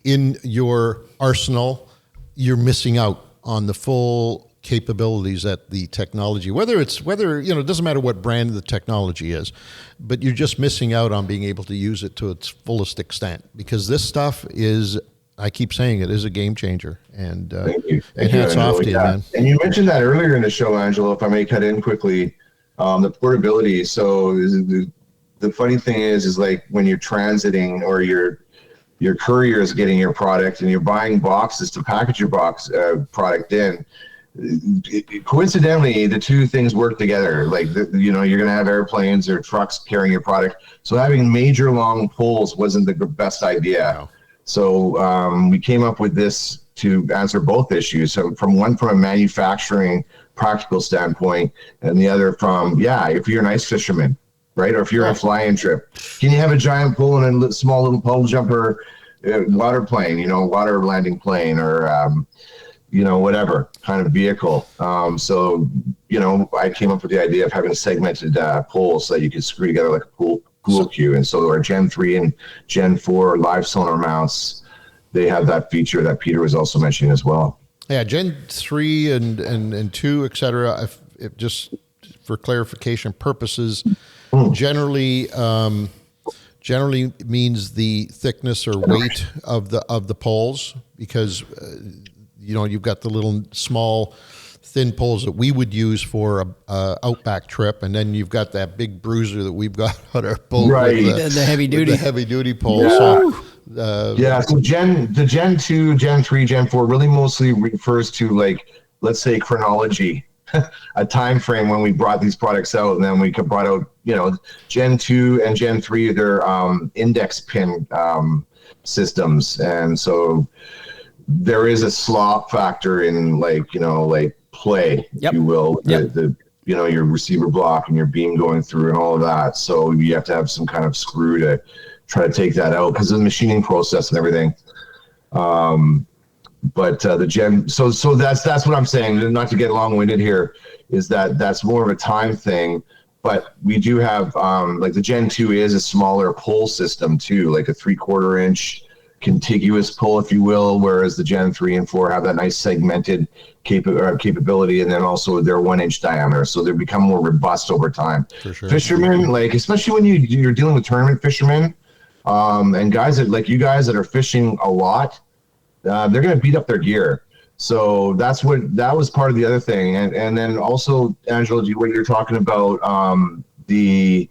in your arsenal, you're missing out on the full capabilities that the technology, whether it doesn't matter what brand the technology is, but you're just missing out on being able to use it to its fullest extent, because this stuff is, I keep saying it, is a game changer. And hats off to you, man.
And you mentioned that earlier in the show, Angelo, if I may cut in quickly, the portability. So the funny thing is like when you're transiting or your courier is getting your product and you're buying boxes to package your product in, coincidentally, the two things work together. Like, you're going to have airplanes or trucks carrying your product. So having major long poles wasn't the best idea. No. So we came up with this to answer both issues. So from a manufacturing practical standpoint, and the other from, if you're an ice fisherman, right? Or if you're on a fly-in trip, can you have a giant pole and a small little pole jumper water plane, water landing plane, or, whatever kind of vehicle. So, I came up with the idea of having segmented poles so that you could screw together like a pool cue. And so our Gen 3 and Gen 4 live sonar mounts, they have that feature that Peter was also mentioning as well.
Yeah, Gen 3 and 2, et cetera, if just for clarification purposes, generally means the thickness or weight of the poles, because you've got the little small thin poles that we would use for a Outback trip, and then you've got that big bruiser that we've got on our boat,
right? The heavy duty
pole.
Yeah.
So,
so the Gen 2, Gen 3, Gen 4 really mostly refers to, like, let's say chronology. A time frame when we brought these products out, and then we brought out, Gen 2 and Gen 3, they're index pin systems, and so there is a slop factor in, like play, if you will, the your receiver block and your beam going through and all of that. So you have to have some kind of screw to try to take that out because of the machining process and everything. But the Gen, so that's what I'm saying. Not to get long-winded here, is that's more of a time thing. But we do have like the Gen 2 is a smaller pole system too, like a 3/4 inch contiguous pole, if you will, whereas the Gen 3 and 4 have that nice segmented capability, and then also they're 1 inch diameter, so they become more robust over time.
For sure.
Fishermen, like, especially when you're dealing with tournament fishermen, and guys that, like you guys that are fishing a lot, they're going to beat up their gear. So that was part of the other thing. And then also, Angelo, what you're talking about, the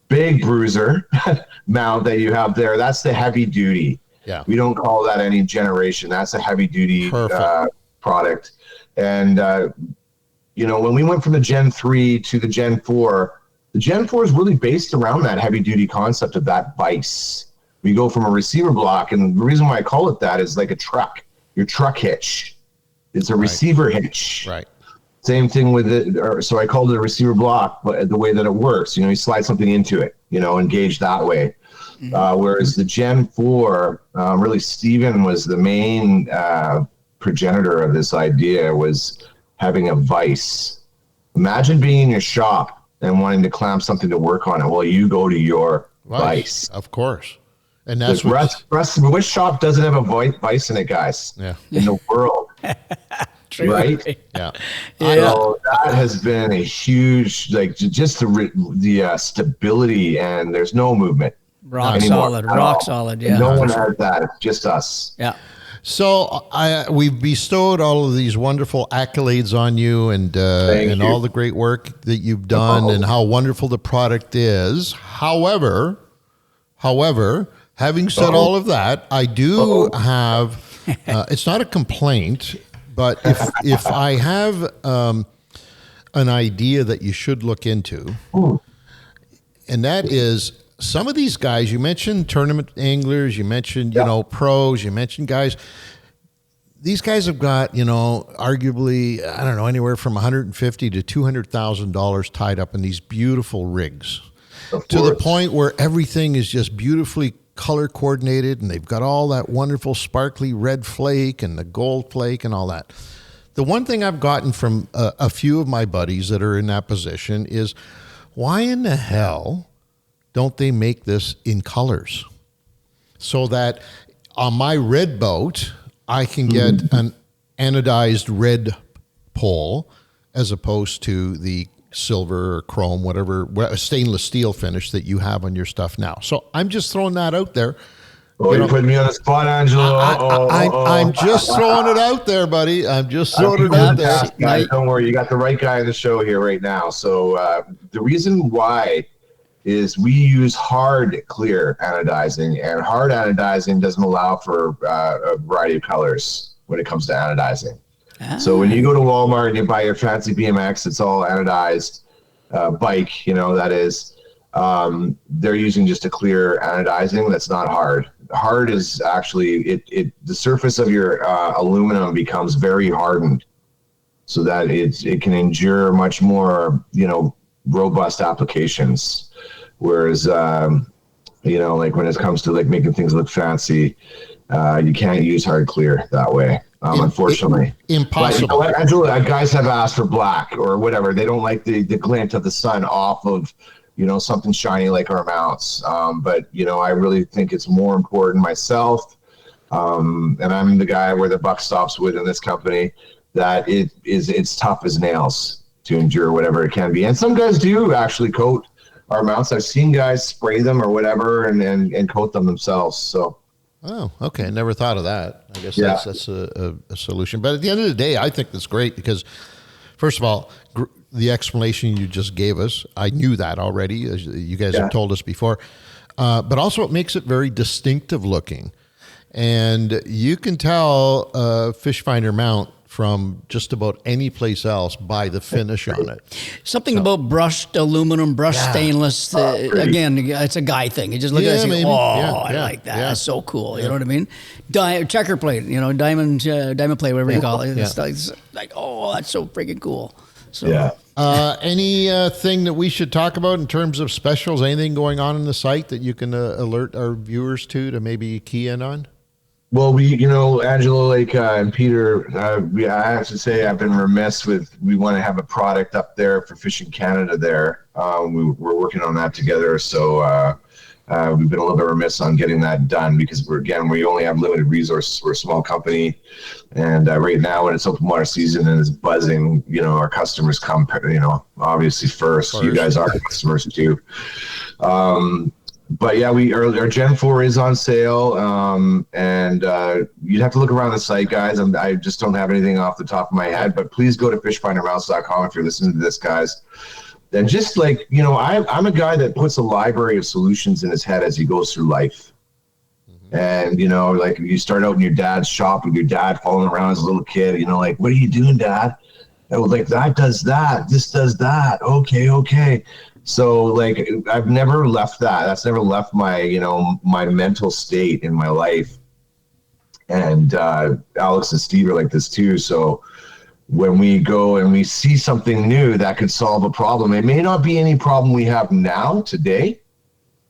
big bruiser mount that you have there, that's the heavy duty.
Yeah.
We don't call that any generation. That's a heavy duty product. And, when we went from the Gen 3 to the Gen 4, the Gen 4 is really based around that heavy duty concept of that vise. We go from a receiver block, and the reason why I call it that is like a truck, your truck hitch. It's a receiver hitch.
Right.
Same thing with it. So I called it a receiver block, but the way that it works, you slide something into it, engage that way. Whereas the Gen 4, really Stephen was the main progenitor of this idea, was having a vise. Imagine being in your shop and wanting to clamp something to work on it. Well, you go to your vise.
Of course. And that's
which shop doesn't have a vise in it, guys?
Yeah.
In the world.
True.
Right?
Yeah.
So that has been a huge, like, just the stability, and there's no movement.
Rock solid. Yeah.
And no one has that. It's just us.
Yeah.
So we've bestowed all of these wonderful accolades on you, and all the great work that you've done, and how wonderful the product is. However, having said all of that, I do have. It's not a complaint, but if I have an idea that you should look into, and that is, some of these guys, you mentioned tournament anglers, you mentioned, pros, you mentioned guys. These guys have got, arguably, I don't know, anywhere from $150,000 to $200,000 tied up in these beautiful rigs, to the point where everything is just beautifully color coordinated, and they've got all that wonderful sparkly red flake and the gold flake and all that. The one thing I've gotten from a few of my buddies that are in that position is, why in the hell don't they make this in colors, so that on my red boat I can get an anodized red pole as opposed to the silver or chrome, whatever, stainless steel finish that you have on your stuff now. So I'm just throwing that out there.
Oh, you're putting me on the spot, Angelo.
I'm just throwing it out there, buddy. I'm just throwing it out there.
Guys, don't worry, you got the right guy in the show here right now. So the reason why is we use hard clear anodizing, and hard anodizing doesn't allow for a variety of colors when it comes to anodizing. So when you go to Walmart and you buy your fancy BMX, it's all anodized bike, that is, they're using just a clear anodizing that's not hard. Hard is actually, the surface of your aluminum becomes very hardened, so that it can endure much more, robust applications. Whereas, like when it comes to like making things look fancy, you can't use hard clear that way. Unfortunately.
Impossible.
But, you know, Angela, guys have asked for black or whatever. They don't like the glint of the sun off of, something shiny like our mounts. But, I really think it's more important myself. And I'm the guy where the buck stops with in this company, that it's tough as nails to endure whatever it can be. And some guys do actually coat our mounts. I've seen guys spray them or whatever and coat them themselves. So.
Oh, okay. Never thought of that. I guess that's a solution. But at the end of the day, I think that's great because, first of all, the explanation you just gave us, I knew that already, as you guys have told us before. But also it makes it very distinctive looking. And you can tell a fish finder mount from just about any place else by the finish on it.
Something about brushed aluminum, brushed stainless. Again, it's a guy thing. You just look at it and say, I like that. That's so cool. You know what I mean? Checker plate, diamond plate, whatever you call it. It's like, that's so freaking cool. So,
anything that we should talk about in terms of specials? Anything going on the site that you can alert our viewers to maybe key in on?
Well, Angelo, and Peter, I have to say I've been remiss we want to have a product up there for Fishing Canada there. We're working on that together. So we've been a little bit remiss on getting that done because we only have limited resources. We're a small company. And right now when it's open water season and it's buzzing, our customers come, obviously first. You guys are customers too. But yeah, our Gen 4 is on sale, and you'd have to look around the site, guys. I just don't have anything off the top of my head, but please go to fishfindermounts.com if you're listening to this, guys. And just I'm a guy that puts a library of solutions in his head as he goes through life. And, you start out in your dad's shop with your dad following around as a little kid, what are you doing, Dad? And that does that, this does that. Okay. So I've never left that. That's never left my, my mental state in my life. And Alex and Steve are like this too. So when we go and we see something new that could solve a problem, it may not be any problem we have now today,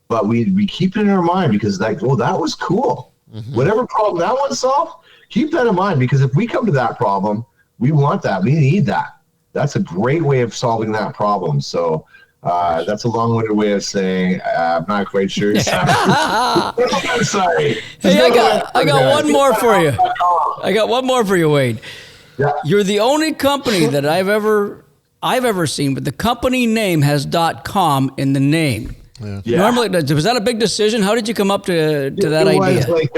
but we keep it in our mind because like, oh, that was cool. Whatever problem that one solved, keep that in mind, because if we come to that problem, we want that. We need that. That's a great way of solving that problem. So that's a long-winded way of saying I'm not quite sure. I'm sorry.
Hey, I got one more for you. I got one more for you, Wade.
Yeah.
You're the only company that I've ever seen, but the company name has .com in the name.
Yeah.
Normally, was that a big decision? How did you come up to that idea?
Like,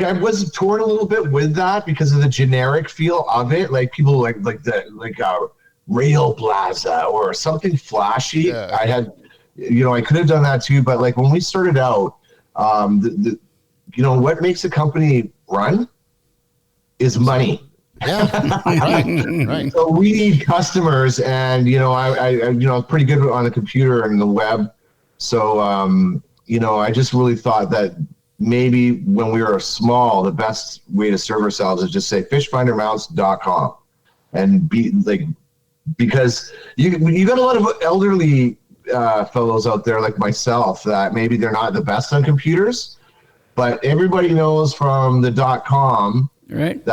I was torn a little bit with that because of the generic feel of it. Like people like Rail Plaza or something flashy. Yeah. I had, I could have done that too. But like when we started out, what makes a company run is money.
Yeah, right.
So we need customers, and I'm pretty good on the computer and the web. So I just really thought that maybe when we were small, the best way to serve ourselves is just say fishfindermounts.com, and be like, because you got a lot of elderly fellows out there like myself that maybe they're not the best on computers, but everybody knows from the .com,
right?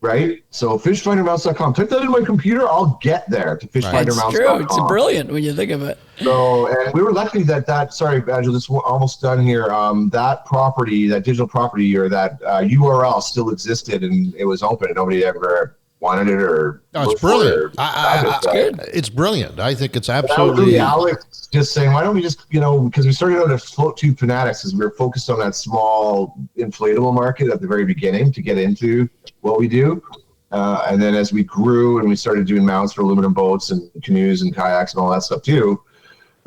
Right? So fishfindermounts.com. Type that in my computer, I'll get there to fishfindermounts.com.
It's true. It's brilliant when you think of it.
So, and we were lucky that sorry, Angelo, this is almost done here. That property, that digital property, or that URL still existed and it was open and nobody ever wanted it or.
No, it's brilliant. It's brilliant. I think it's absolutely.
Really Alex just saying, why don't we just, because we started out as float tube fanatics because we were focused on that small inflatable market at the very beginning to get into what we do. And then as we grew and we started doing mounts for aluminum boats and canoes and kayaks and all that stuff too,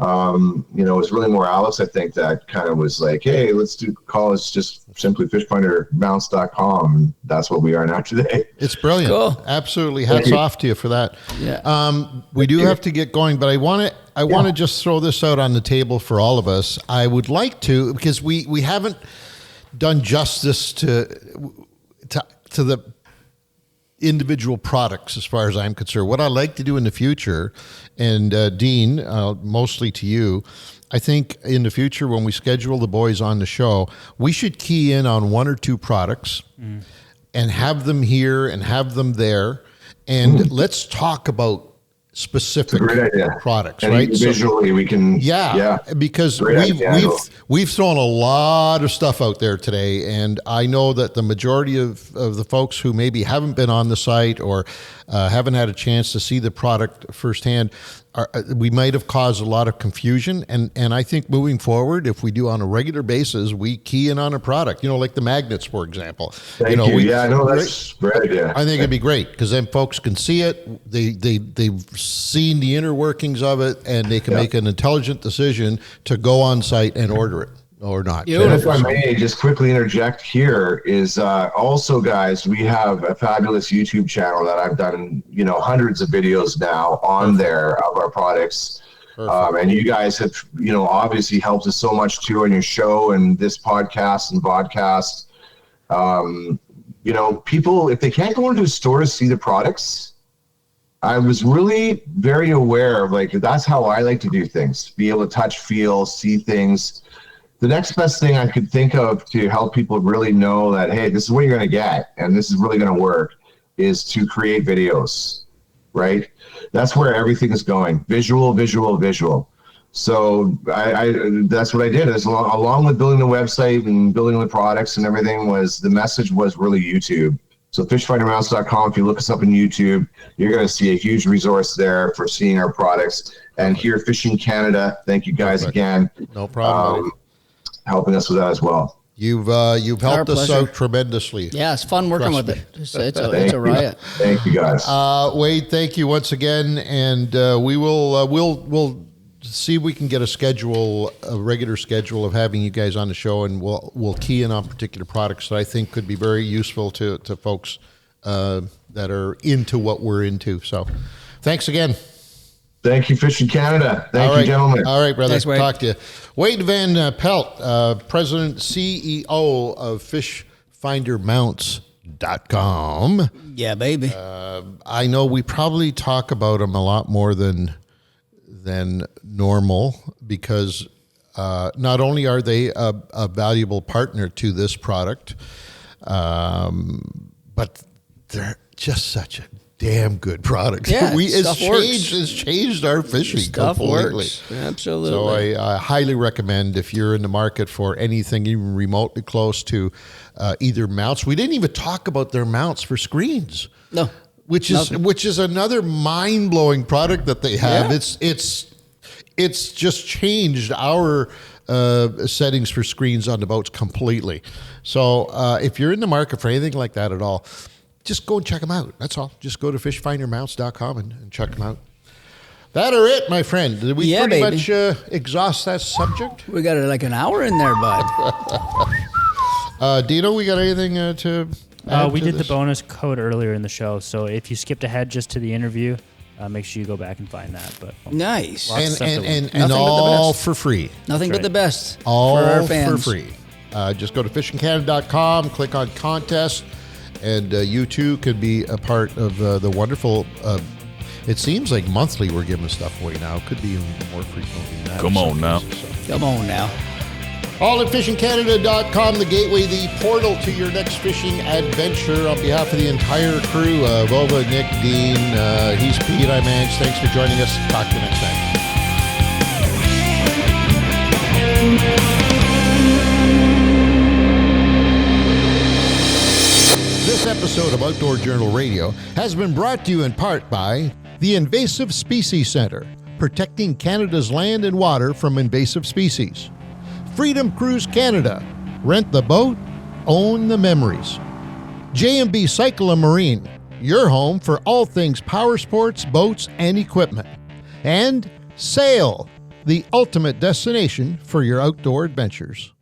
it was really more Alex, I think, that kind of was like, hey, let's call it just simply fishfindermounts.com. And that's what we are now today.
It's brilliant. Cool. Absolutely. Hats off to you for that.
Yeah.
We do have to get going, but I want to just throw this out on the table for all of us. I would like to, because we haven't done justice to the individual products as far as I'm concerned. What I'd like to do in the future, and Dean, mostly to you, I think in the future when we schedule the boys on the show, we should key in on one or two products and have them here and have them there. And let's talk about specific products,
and
right?
Visually, we can.
Yeah, because we've thrown a lot of stuff out there today, and I know that the majority of the folks who maybe haven't been on the site or haven't had a chance to see the product firsthand, we might have caused a lot of confusion. And I think moving forward, if we do on a regular basis, we key in on a product, like the magnets, for example.
Thank you. That's great. Yeah,
I think it'd be great because then folks can see it. They've seen the inner workings of it, and they can make an intelligent decision to go on site and order it or not.
If I may just quickly interject here is also, guys, we have a fabulous YouTube channel that I've done, hundreds of videos now on there of our products. And you guys have, obviously helped us so much too on your show and this podcast and vodcast. People, if they can't go into a store to see the products, I was really very aware of that's how I like to do things, be able to touch, feel, see things. The next best thing I could think of to help people really know that, hey, this is what you're going to get and this is really going to work, is to create videos, right? That's where everything is going. Visual, visual, visual. So that's what I did. Along with building the website and building the products and everything, the message was really YouTube. So fishfindermounts.com, if you look us up on YouTube, you're going to see a huge resource there for seeing our products. And here, Fishing Canada, thank you guys again.
No problem.
Helping us with that as well.
You've helped us out tremendously.
Yeah, it's fun working with it. It's a riot.
Thank you, guys.
Wade, thank you once again, and we'll see if we can get a regular schedule of having you guys on the show, and we'll key in on particular products that I think could be very useful to folks that are into what we're into. So, thanks again.
Thank you, Fishing Canada. Thank you, gentlemen.
All right, brother.
Thanks, Wade.
Talk to you. Wade Van Pelt, President, CEO of FishfinderMounts.com.
Yeah, baby.
I know we probably talk about them a lot more than normal because Not only are they a valuable partner to this product, but they're just such a damn good product.
Yeah,
it's changed our fishing completely.
Works. Absolutely.
So I highly recommend, if you're in the market for anything even remotely close to either mounts. We didn't even talk about their mounts for screens.
No.
Which is another mind-blowing product that they have. Yeah. It's just changed our settings for screens on the boats completely. So if you're in the market for anything like that at all, just go and check them out. That's all. Just go to fishfindermounts.com and check them out. That are it, my friend. Did we pretty much exhaust that subject?
We got like an hour in there, bud.
Dino, we got anything to add
we
to
did
this?
the bonus code earlier in the show, so if you skipped ahead just to the interview, make sure you go back and find that. But
nice.
And all for free.
Nothing but the best
all
for our fans.
For free. Just go to fishingcanada.com, click on contest, and you too could be a part of the wonderful. It seems like monthly we're giving stuff away now. Could be even more frequently than that.
Come on now.
Come on now.
All at fishingcanada.com, the gateway, the portal to your next fishing adventure. On behalf of the entire crew, Vova, Nick, Dean, he's Pete, I'm Ange. Thanks for joining us. Talk to you next time. This episode of Outdoor Journal Radio has been brought to you in part by the Invasive Species Centre, protecting Canada's land and water from invasive species. Freedom Cruise Canada, rent the boat, own the memories. J&B Cycle and Marine, your home for all things power sports, boats, and equipment. And Sail, the ultimate destination for your outdoor adventures.